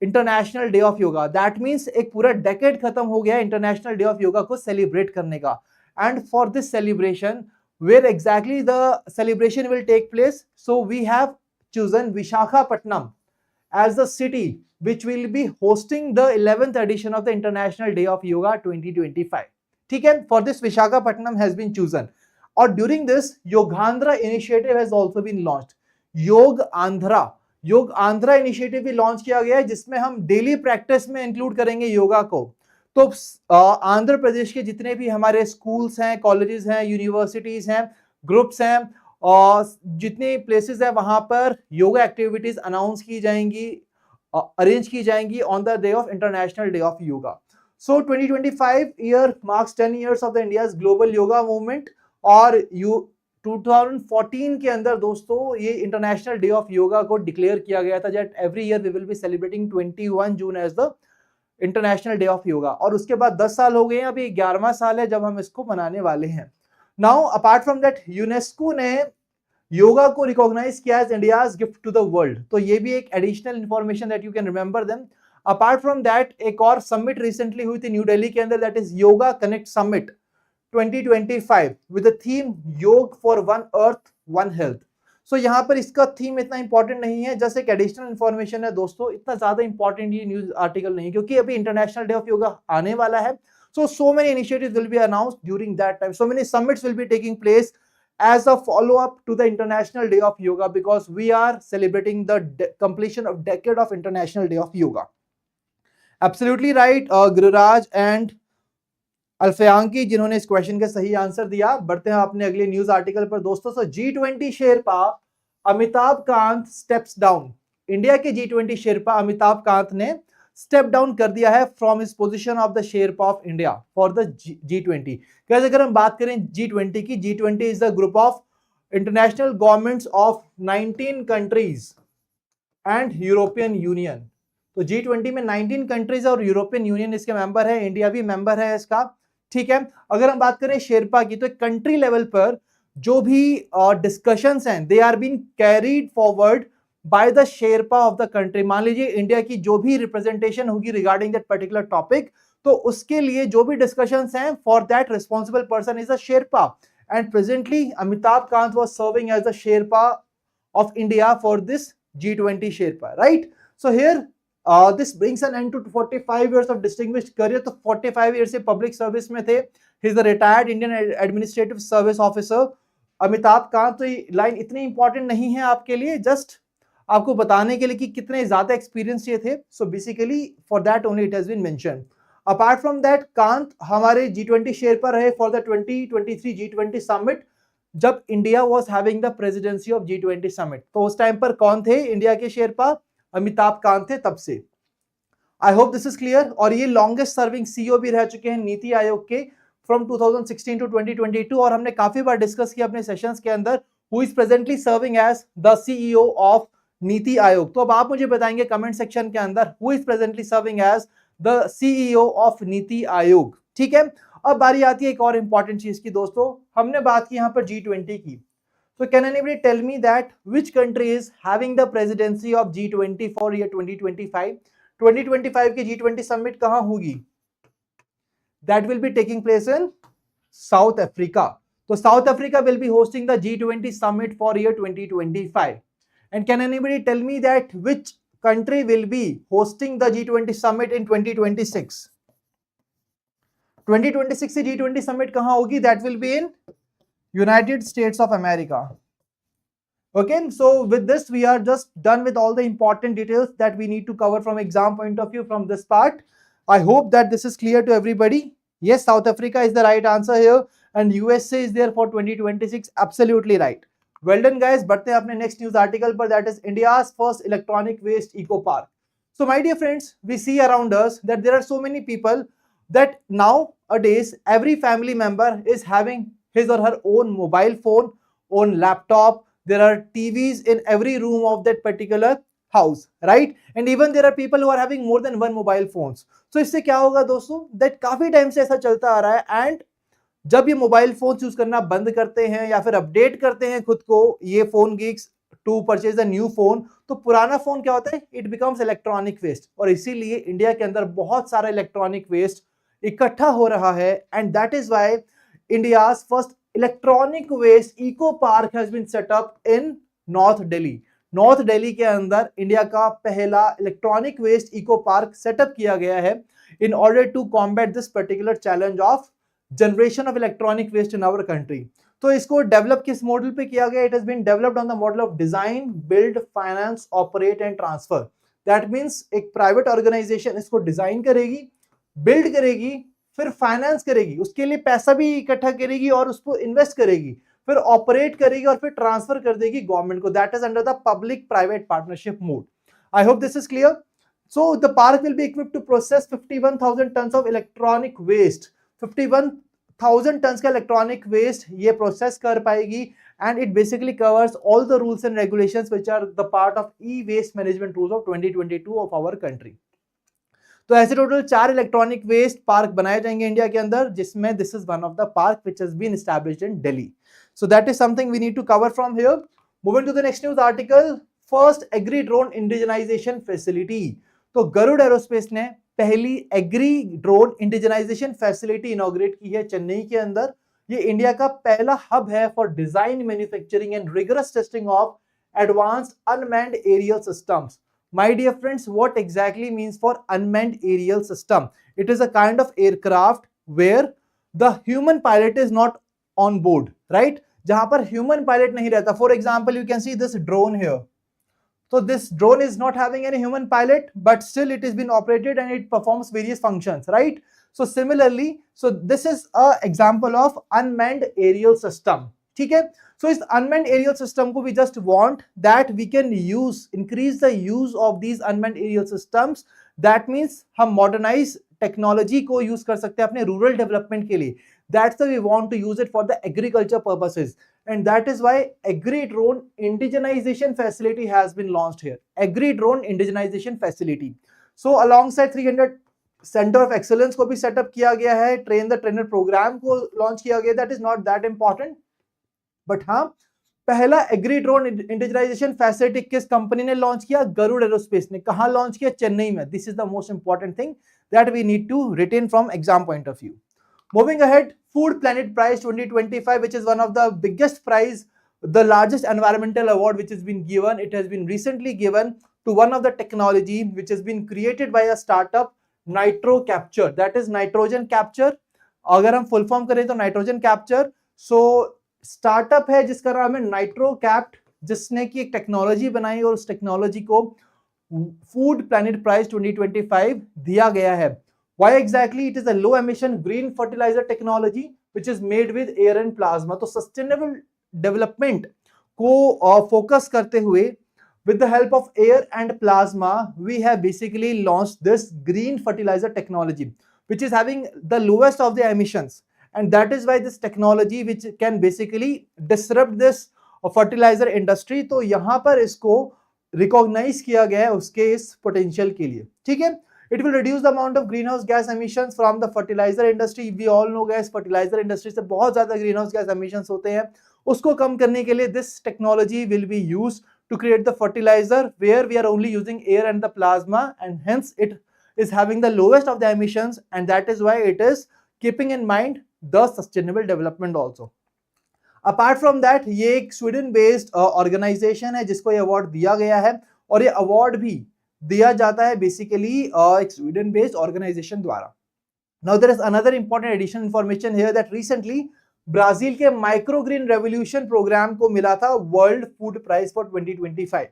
International Day of Yoga. That means एक पूरा डेकेड खत्म हो गया International Day of Yoga को सेलिब्रेट करने का. And for this celebration, where exactly the celebration will take place, so we have chosen Visakhapatnam as the city which will be hosting the 11th edition of the International Day of Yoga 2025. ठीक है, for this Visakhapatnam has been chosen. और during this Yogandhra initiative has also been launched. Yoga Andhra initiative भी launch किया गया है, जिसमें हम daily practice में इंक्लूड करेंगे योगा को. तो आंध्र प्रदेश के जितने भी हमारे स्कूल्स हैं, कॉलेजेस हैं, यूनिवर्सिटीज हैं, ग्रुप्स हैं और जितने प्लेसेस हैं, वहां पर योगा एक्टिविटीज अनाउंस की जाएंगी, अरेंज की जाएंगी on the day of international Day of yoga. So 2025 year marks 10 years of the India's global yoga movement. और 2014 के अंदर दोस्तों ये इंटरनेशनल डे ऑफ योगा को डिक्लेयर किया गया था, that every year we will be celebrating 21 June as the International Day of Yoga. और उसके बाद 10 साल हो गए हैं, अभी 11वां साल है जब हम इसको मनाने वाले हैं. Now apart from that, UNESCO ने योगा को रिकॉग्नाइज किया as India's gift to the world. तो ये भी एक additional information that you can remember them. Apart from that, एक और समिट रिसेंटली हुई थी न्यू दिल्ली के अंदर, that is yoga connect summit 2025 with the theme योग for one earth one health. So यहाँ पर इसका थीम इतना इंपॉर्टेंट नहीं है, जस्ट एक एडिशनल इंफॉर्मेशन है दोस्तों, इतना ज्यादा इंपॉर्टेंट ये न्यूज आर्टिकल नहीं है क्योंकि अभी इंटरनेशनल डे ऑफ योगा आने वाला है. So many initiatives will be announced during that time. So many summits will be taking place as a follow-up to the International Day of Yoga because we are celebrating the completion of decade of International Day of Yoga. Absolutely right, Gururaj and अल्फयांकी जिन्होंने इस question का सही answer दिया. बढ़ते हैं अपने अगले news article पर दोस्तों. सो G20 Sherpa Amitabh Kant steps down. India के G20 शेरपा अमिताभ कांत ने स्टेप डाउन कर दिया है from his position of the sherpa of India for the G20. कैसे अगर हम बात करें G20 की, G20 is the group of international governments of 19 countries and European union. तो G20 में 19 कंट्रीज और यूरोपियन यूनियन इसके मेंबर है, इंडिया भी मेंबर है इसका, ठीक है. अगर हम बात करें शेरपा की, तो कंट्री लेवल पर जो भी डिस्कशंस हैं they are been carried forward by the sherpa of the country. मान लीजिए इंडिया की जो भी रिप्रेजेंटेशन होगी रिगार्डिंग दैट पर्टिकुलर टॉपिक, तो उसके लिए जो भी डिस्कशंस हैं for that responsible person is the sherpa. And presently Amitabh Kant was serving as the sherpa of India for this G20 sherpa, right. So here this brings an end to 45 years of distinguished career. तो 45 years से public service में थे. He is the retired Indian Administrative Service Officer Amitabh Kant. तो ये line इतनी important नहीं है आपके लिए, जस्ट आपको बताने के लिए कि कितने ज्यादा एक्सपीरियंस ये थे. So basically for that only it has been mentioned. Apart from that, Kant हमारे G20 शेरपा रहे फॉर द 2023 G20 समिट, जब India was having the presidency of G20 summit. तो उस टाइम पर कौन थे इंडिया के शेरपा? अमिताभ कांत थे तब से. आई होप दिस इज क्लियर. और ये लॉन्गेस्ट सर्विंग सीईओ भी रह चुके हैं नीति आयोग के फ्रॉम 2016 टू 2022. और हमने काफी बार डिस्कस किया अपने सेशंस के अंदर, who is presently serving as the CEO of NITI Aayog. तो अब आप मुझे बताएंगे कमेंट सेक्शन के अंदर who is presently serving as the CEO of NITI Aayog. ठीक है, अब बारी आती है एक और इंपॉर्टेंट चीज की दोस्तों, हमने बात की यहाँ पर G20 की। So can anybody tell me that which country is having the presidency of G20 for year 2025? 2025 की G20 summit कहाँ होगी? That will be taking place in South Africa. So South Africa will be hosting the G20 summit for year 2025. And can anybody tell me that which country will be hosting the G20 summit in 2026? 2026 से G20 summit कहाँ होगी? That will be in United States of America. Okay, so with this we are just done with all the important details that we need to cover from exam point of view from this part. I hope that this is clear to everybody. Yes, South Africa is the right answer here and USA is there for 2026. Absolutely right. Well done guys. बढ़ते हैं अपने next news article पर, that is India's first electronic waste eco park. So my dear friends, we see around us that there are so many people that nowadays every family member is having his or her own mobile phone, own laptop. There are TVs in every room of that particular house, right? And even there are people who are having more than one mobile phones. So इससे क्या होगा दोस्तों, that काफी time से ऐसा चलता आ रहा है, and जब ये मोबाइल फोन यूज करना बंद करते हैं या फिर अपडेट करते हैं खुद को ये phone geeks to purchase a new phone, तो पुराना फोन क्या होता है, इट बिकम्स इलेक्ट्रॉनिक वेस्ट। और इसीलिए इंडिया के अंदर बहुत सारा इलेक्ट्रॉनिक वेस्ट इकट्ठा हो रहा है, and that is why India's first electronic waste eco park has been set up in North Delhi. North Delhi के अंदर इंडिया का पहला electronic waste eco park setup किया गया है in order to combat this particular challenge of generation of electronic waste in our country. तो इसको develop किस मॉडल पे किया गया? It has been developed on the model of design, build, finance, operate and transfer. That means एक private organisation इसको design करेगी, build करेगी, फिर फाइनेंस करेगी, उसके लिए पैसा भी इकट्ठा करेगी और उसको इन्वेस्ट करेगी, फिर ऑपरेट करेगी और फिर ट्रांसफर कर देगी गवर्नमेंट को. That is under the public private partnership mode. I hope this is clear. So the park will be equipped to process 51,000 tons of electronic waste. 51,000 tons का इलेक्ट्रॉनिक वेस्ट ये process कर पाएगी, and it basically covers all the rules and regulations which are the part of e-waste management rules of 2022 of our country. तो ऐसे total 4 electronic waste park बनाए जाएंगे India के अंदर, जिसमें this is one of the park which has been established in Delhi. So that is something we need to cover from here. Moving to the next news article. First agri drone indigenization facility. तो Garuda Aerospace ने पहली agri drone indigenization facility inaugurate की है चेन्नई के अंदर. ये India का पहला हब है for design, manufacturing and rigorous testing of advanced unmanned aerial systems. My dear friends, what exactly means for unmanned aerial system? It is a kind of aircraft where the human pilot is not on board, right? जहां पर human pilot नहीं रहता. For example, you can see this drone here. So this drone is not having any human pilot, but still it is being operated and it performs various functions, right? So similarly, so this is a example of unmanned aerial system. ठीक है. So इस unmanned aerial system को we just want that we can increase the use of these unmanned aerial systems. That means हम modernize technology को use कर सकते हैं अपने rural development के लिए. That's why we want to use it for the agriculture purposes. And that is why Agri Drone Indigenization Facility has been launched here. Agri Drone Indigenization Facility. So alongside 300 Center of Excellence को भी setup किया गया है. Train the Trainer program को launch किया गया. That is not that important. But हाँ, पहला एग्री ड्रोन इंडिजनाइजेशन फैसिलिटी किस कंपनी ने लॉन्च किया? गरुड़ एरोस्पेस ने. कहां लॉन्च किया? चेन्नई में. This is the most important thing that we need to retain from exam point of view. Moving ahead, food planet prize 2025 which is one of the biggest prize, the largest environmental award which has been given. It has been recently given to one of the technology which has been created by a startup, nitro capture. That is nitrogen capture. अगर हम full form करें तो nitrogen capture. सो startup है जिसका नाम है nitro kept, जिसने की एक टेक्नोलॉजी बनाई और उस टेक्नोलॉजी को फूड प्लैनेट प्राइज 2025 दिया गया है. Why exactly? It is a low emission green fertilizer technology which is made with air and plasma. तो सस्टेनेबल डेवलपमेंट को फोकस करते हुए with the help of air and plasma we have basically launched this green fertilizer technology which is having the lowest of the emissions. And that is why this technology which can basically disrupt this fertilizer industry. तो यहाँ पर इसको recognise किया गया है उसके इस potential के लिए, ठीक है। It will reduce the amount of green house gas emissions from the fertilizer industry. We all know gas, fertilizer industry से बहुत ज्यादा ग्रीन हाउस गैस एमिशंस होते हैं, उसको कम करने के लिए this technology will be used to create the fertilizer where we are only using air and the plasma, and hence it is having the lowest of the emissions, and that is why it is keeping in mind the sustainable development also. Apart from that, ये एक Sweden based organisation है जिसको ये award दिया गया है, और ये अवार्ड भी दिया जाता है बेसिकली एक स्वीडन बेस्ड ऑर्गेनाइजेशन द्वारा. Now there is another important additional information here that recently Brazil के माइक्रो ग्रीन रेवोल्यूशन प्रोग्राम को मिला था world food prize for 2025.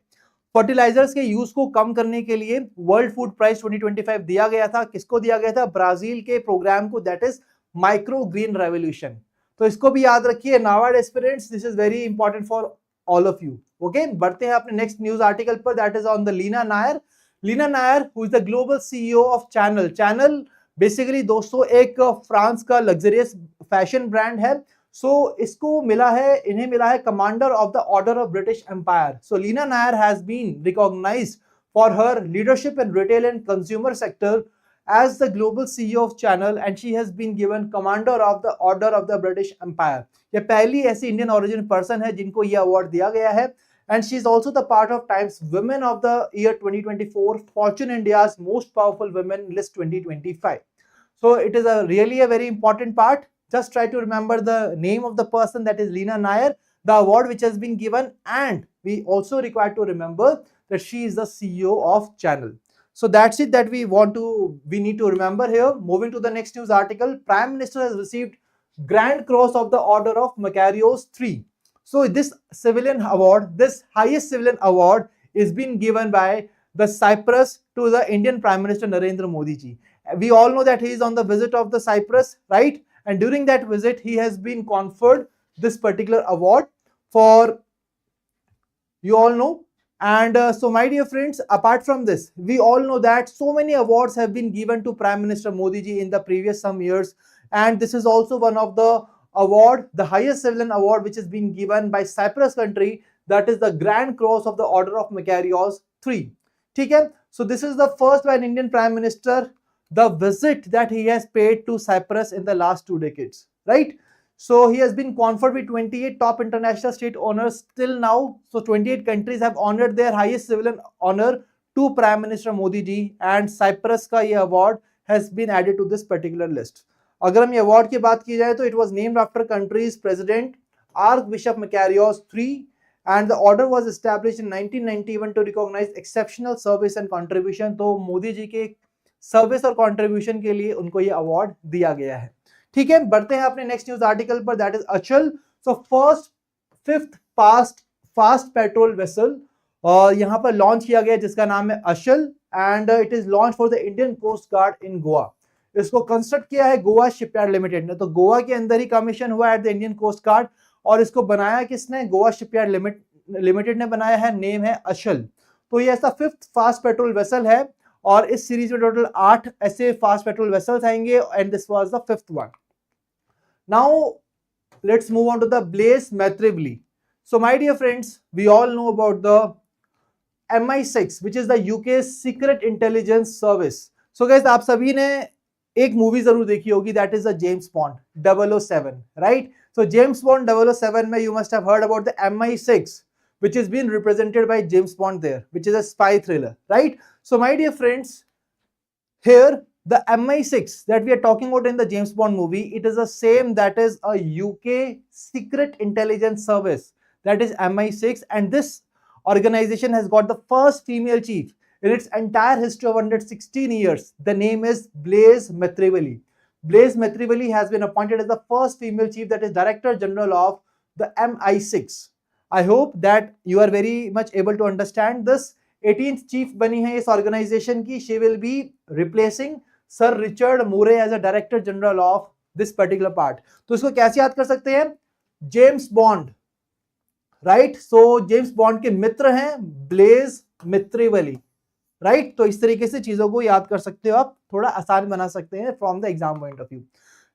Fertilizers के यूज को कम करने के लिए वर्ल्ड फूड प्राइज 2025 दिया गया था. किसको दिया गया था? ब्राजील के प्रोग्राम को, that is micro green revolution. तो इसको भी याद रखिए NABARD aspirants, this is very important for all of you. Okay, बढ़ते हैं अपने नेक्स्ट न्यूज आर्टिकल पर, that is on the Leena Nair. Leena Nair who is the global CEO of Chanel. Chanel basically दोस्तों एक फ्रांस का लग्जरियस फैशन ब्रांड है. इसको मिला है, इन्हें मिला है commander of the order of British Empire. So Leena Nair has been recognized for her leadership in retail and consumer sector as the global CEO of Channel, and she has been given commander of the order of the British Empire. ये पहली ऐसी Indian origin person है जिनको ये award दिया गया है, and she is also the part of Times Women of the Year 2024, Fortune India's Most Powerful Women list 2025. So it is really a very important part. Just try to remember the name of the person, that is Leena Nair, the award which has been given, and we also require to remember that she is the CEO of Channel. So that's it that we need to remember here. Moving to the next news article, Prime Minister has received Grand Cross of the Order of Macarius 3. So this civilian award, this highest civilian award, is being given by the Cyprus to the Indian Prime Minister Narendra Modi ji. We all know that he is on the visit of the Cyprus, right? And during that visit, he has been conferred this particular award for, you all know. And so my dear friends, apart from this, we all know that so many awards have been given to Prime Minister Modi ji in the previous some years, and this is also one of the award, the highest civilian award which has been given by Cyprus country, that is the Grand Cross of the Order of Macarius 3. Okay? So this is the first by an Indian Prime Minister, the visit that he has paid to Cyprus in the last 2 decades, right? So he has been conferred with 28 top international state honors till now. So 28 countries have honored their highest civilian honor to Prime Minister Modi ji, and Cyprus का ये award has been added to this particular list. अगर हम ये award की बात की जाए तो it was named after country's president Archbishop Macarius III, and the order was established in 1991 to recognize exceptional service and contribution. तो मोदी जी के सर्विस और कंट्रीब्यूशन के लिए उनको ये अवार्ड दिया गया है. ठीक है, बढ़ते हैं अपने नेक्स्ट न्यूज आर्टिकल पर, that is Achal. So fifth fast patrol vessel यहां पर लॉन्च किया गया जिसका नाम है Achal, and it is launch for the Indian coast guard in Goa. इसको कंस्ट्रक्ट किया है गोवा शिपयार्ड लिमिटेड ने. तो गोवा के अंदर ही कमीशन हुआ at the Indian coast Guard, और इसको बनाया किसने? गोवा शिपयार्ड लिमिटेड ने बनाया है. नेम है अचल. तो ये ऐसा फिफ्थ फास्ट पेट्रोल वेसल है, और इस सीरीज में टोटल 8 ऐसे फास्ट पेट्रोल वेसल्स आएंगे, and this was the fifth one. Now let's move on to the blaze मैथ्रिवली. So my dear friends, we all know about the MI6 which is the UK secret intelligence service. So guys, आप सभी ने एक movie जरूर देखी होगी, that is the James Bond 007, right? So James Bond 007 में you must have heard about the MI6 which is being represented by James Bond there, which is a spy thriller, right? So my dear friends, here the MI6 that we are talking about in the James Bond movie, it is the same, that is a UK secret intelligence service, that is MI6, and this organization has got the first female chief in its entire history of 116 years. The name is Blaise Matrivelli. Blaise Matrivelli has been appointed as the first female chief, that is Director General of the MI6. I hope that you are very much able to understand this. 18th chief बनी है इस organization की. She will be replacing Sir Richard Murray as a Director General of this particular part. तो इसको कैसे याद कर सकते हैं? James bond, right? So James bond के मित्र हैं ब्लेज मैथ्रिवेली, राइट? तो इस तरीके से चीजों को याद कर सकते हो आप, थोड़ा आसान बना सकते हैं from the exam point of view.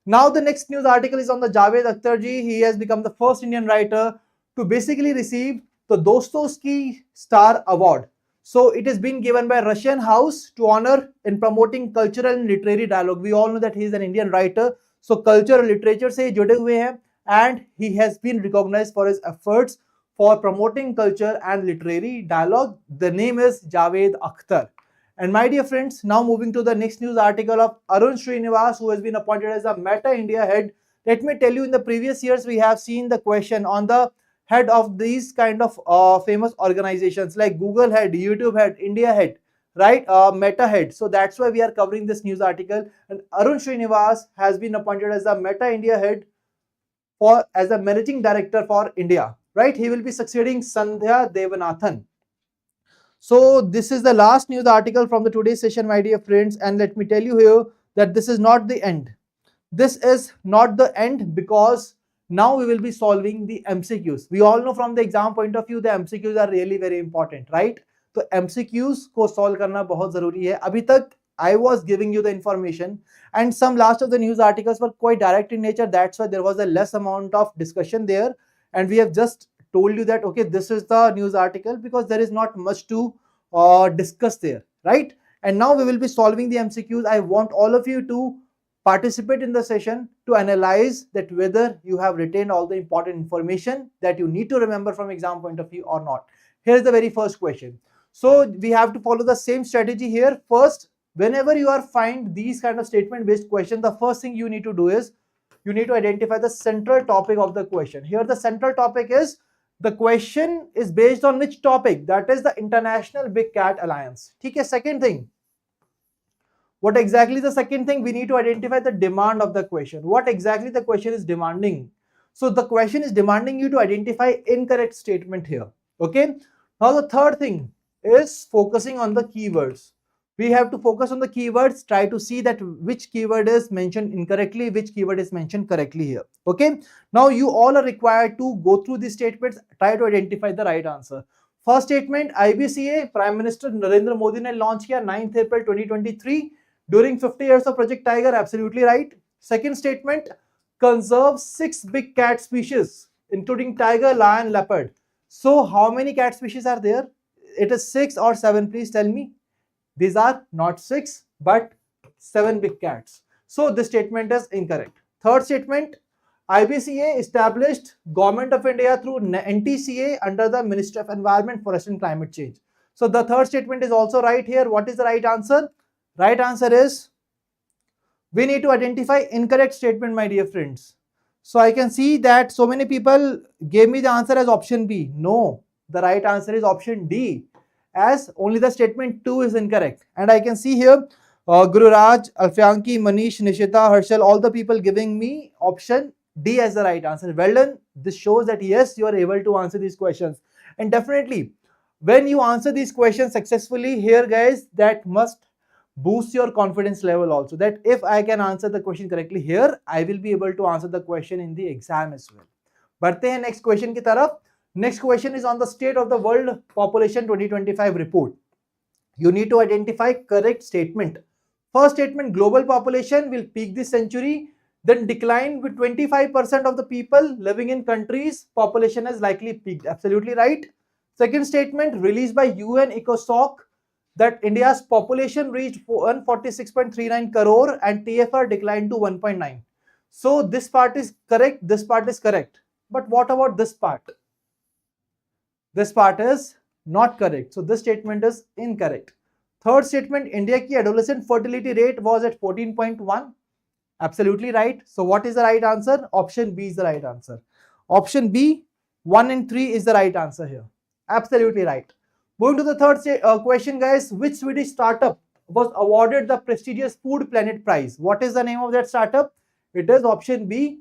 Now the next news article is on the Javed Akhtar ji. He has become the first Indian writer to basically receive तो Dostoevsky star award. So it is being given by Russian House to honor in promoting cultural and literary dialogue. We all know that he is an Indian writer. So culture और literature से जुड़े हुए हैं and he has been recognized for his efforts for promoting culture and literary dialogue. The name is Javed Akhtar. And my dear friends, now moving to the next news article of Arun Srinivas, who has been appointed as the Meta India head. Let me tell you, in the previous years, we have seen the question on the head of these kind of famous organizations like Google head, YouTube head, India head, right? Meta head. So that's why we are covering this news article. And Arun Srinivas has been appointed as the Meta India head for as the managing director for India, right? He will be succeeding Sandhya Devanathan. So this is the last news article from the today's session, my dear friends. And let me tell you here that this is not the end. This is not the end because now we will be solving the MCQs. We all know from the exam point of view, the MCQs are really very important, right? So MCQs को solve करना बहुत जरूरी है. अभी तक I was giving you the information and some last of the news articles were quite direct in nature. That's why there was a less amount of discussion there. And we have just told you that, okay, this is the news article because there is not much to discuss there, right? And now we will be solving the MCQs. I want all of you to participate in the session to analyze that whether you have retained all the important information that you need to remember from exam point of view or not. Here is the very first question. So we have to follow the same strategy here. First, whenever you are find these kind of statement based questions, the first thing you need to do is you need to identify the central topic of the question. Here the central topic is the question is based on which topic? That is the International Big Cat Alliance. Okay, second thing. What exactly the second thing? We need to identify the demand of the question. What exactly the question is demanding? So the question is demanding you to identify incorrect statement here. Okay. Now the third thing is focusing on the keywords. We have to focus on the keywords, try to see that which keyword is mentioned incorrectly, which keyword is mentioned correctly here. Okay. Now you all are required to go through these statements, try to identify the right answer. First statement, IBCA, Prime Minister Narendra Modi ने launch किया 9th April 2023 during 50 years of Project Tiger. Absolutely right. Second statement, conserve 6 big cat species, including tiger, lion, leopard. So how many cat species are there? It is 6 or 7, please tell me. These are not 6 but 7 big cats. So this statement is incorrect. Third statement, IBCA established Government of India through NTCA under the Ministry of Environment, Forest and Climate Change. So the third statement is also right here. What is the right answer? Right answer is, we need to identify incorrect statement, my dear friends. So I can see that so many people gave me the answer as option B. No, the right answer is option D, as only the statement 2 is incorrect. And I can see here Guru Raj, Alfyanki, Manish, Nishita, Harshal, all the people giving me option D as the right answer. Well done. This shows that yes, you are able to answer these questions. And definitely, when you answer these questions successfully here, guys, that must boost your confidence level also, that if I can answer the question correctly here, I will be able to answer the question in the exam as well. बढ़ते हैं next question की तरफ. Next question is on the state of the world population 2025 report. You need to identify correct statement. First statement, global population will peak this century, then decline with 25% of the people living in countries population has likely peaked. Absolutely right. Second statement, released by UN ECOSOC, that India's population reached 146.39 crore and TFR declined to 1.9. So this part is correct, this part is correct. But what about this part? This part is not correct. So this statement is incorrect. Third statement, India ki adolescent fertility rate was at 14.1. Absolutely right. So what is the right answer? Option B is the right answer. Option B, 1 and 3 is the right answer here. Absolutely right. Moving to the third question, guys. Which Swedish startup was awarded the prestigious Food Planet Prize? What is the name of that startup? It is option B,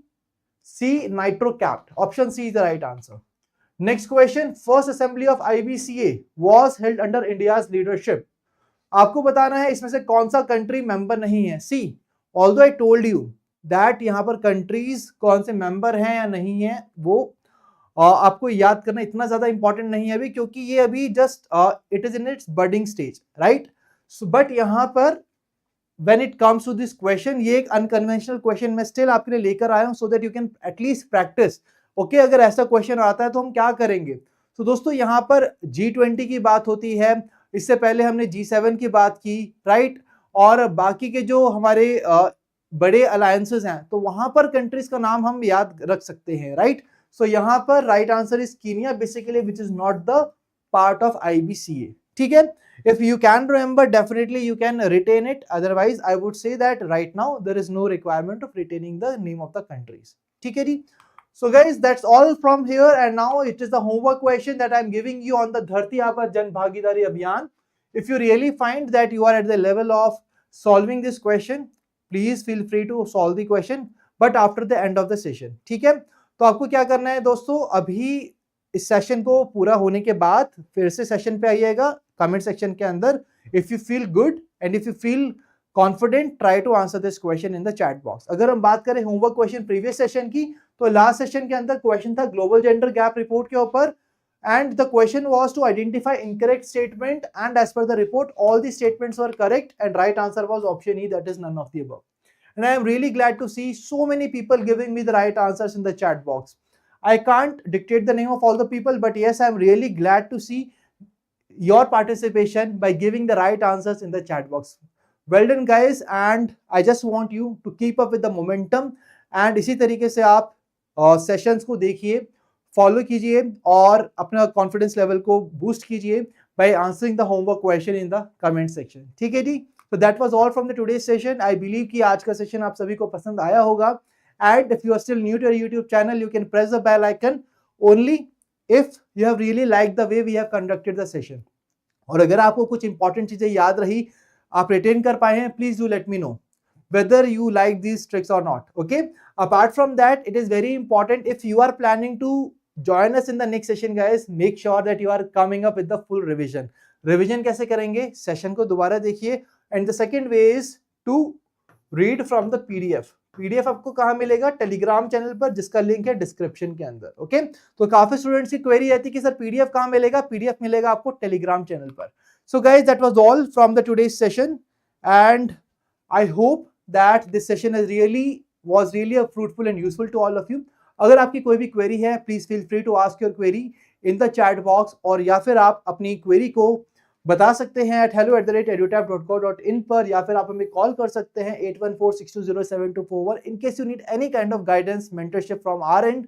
C, NitroCapt. Option C is the right answer. Next question. First assembly of IBCA was held under India's leadership. आपको बताना है इसमें से कौन सा country member नहीं है. See, although I told you that यहाँ पर कंट्रीज कौन से मेंबर हैं या नहीं है, वो आपको याद करना इतना ज्यादा इंपॉर्टेंट नहीं है अभी, क्योंकि ये अभी just it is in its budding stage, right. So but यहाँ पर when it comes to this question, ये एक अनकन्वेंशनल क्वेश्चन मैं स्टिल आपके लिए लेकर आया हूं so that you can at least practice. Okay, अगर ऐसा क्वेश्चन आता है तो हम क्या करेंगे? तो दोस्तों यहाँ पर G20 की बात होती है, इससे पहले हमने G7 की बात की, राइट, और बाकी के जो हमारे बड़े अलायंसेस हैं तो वहां पर कंट्रीज का नाम हम याद रख सकते हैं, राइट। सो यहाँ पर right answer is Kenya basically, which is not the part of IBCA, ठीक है। If you can remember, definitely you can retain it. Otherwise, I would say that right now there is no requirement of retaining the name of the countries. ठीक है जी? So guys, that's all from here, and now it is the homework question that I'm giving you on the Dharti Aaba Jan Bhagidari Abhiyan. If you really find that you are at the level of solving this question, please feel free to solve the question, but after the end of the session. ठीक है? तो आपको क्या करना है दोस्तों, अभी इस सेशन को पूरा होने के बाद फिर से सेशन पे आइएगा कमेंट सेक्शन के अंदर. If you feel good and if you feel confident, try to answer this question in the chat box. अगर हम बात करें होमवर्क क्वेश्चन प्रीवियस सेशन की, तो लास्ट सेशन के अंदर क्वेश्चन था ग्लोबल जेंडर गैप रिपोर्ट के ऊपर, and the question was to identify incorrect statement, and as per the report all the statements were correct and right answer was option E, that is none of the above. And I am really glad to see so many people giving me the right answers in the chat box. I can't dictate the name of all the people, but yes, I am really glad to see your participation by giving the right answers in the chat box. Well done guys, and I just want you to keep up with the momentum, and इसी तरीके से आप sessions को देखिए, follow कीजिए और अपना confidence level को बूस्ट कीजिए by answering the homework question in the comment section. ठीक है जी? तो that was all from the today's session. I believe कि आज का सेशन आप सभी को पसंद आया होगा. And if you are still new to our YouTube channel, you can press the bell icon only if you have really like the way we have conducted the session. और अगर आपको कुछ इंपॉर्टेंट चीजें याद रही, आप रिटेन कर पाए हैं, please do let me know whether you like these tricks or not. Okay, apart from that, it is very important, if you are planning to join us in the next session guys, make sure that you are coming up with the full revision. Revision कैसे करेंगे? Session को दोबारा देखिए. And the second way is to read from the PDF. PDF आपको कहाँ मिलेगा? Telegram channel पर, जिसका लिंक है डिस्क्रिप्शन के अंदर. ओके, तो काफी स्टूडेंट्स की क्वेरी रहती है कि सर पीडीएफ कहाँ मिलेगा? पीडीएफ मिलेगा आपको टेलीग्राम चैनल पर. So guys, that was all from the today's session, and I hope that this session was really a fruitful and useful to all of you. अगर आपकी कोई भी क्वेरी है, please feel free to ask your query in the chat box, और या फिर आप अपनी क्वेरी को बता सकते हैं at hello@edutap.co.in पर, या फिर आप हमें कॉल कर सकते हैं 8146207241 in case you need any kind of guidance, mentorship from our end,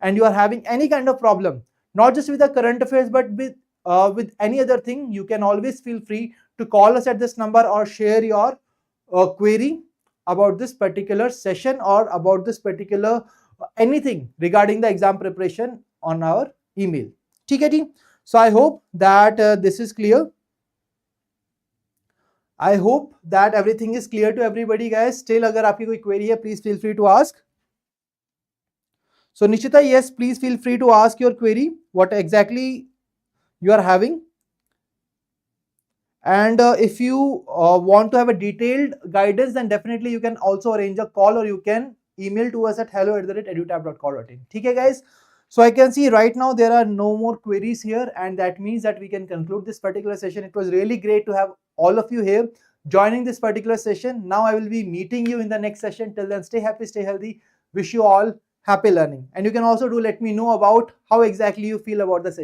and you are having any kind of problem, not just with the current affairs but with any other thing. You can always feel free to call us at this number or share your query about this particular session or about this particular anything regarding the exam preparation on our email. ठीक है जी? So I hope that this is clear. I hope that everything is clear to everybody guys. Still अगर आपकी कोई query है, please feel free to ask. So Nishita, yes, please feel free to ask your query, what exactly you are having. And if you want to have a detailed guidance, then definitely you can also arrange a call, or you can email to us at hello@edutap.co.in. ठीक है guys? So I can see right now there are no more queries here, and that means that we can conclude this particular session. It was really great to have all of you here joining this particular session. Now I will be meeting you in the next session. Till then, stay happy, stay healthy. Wish you all happy learning. And you can also do let me know about how exactly you feel about the session.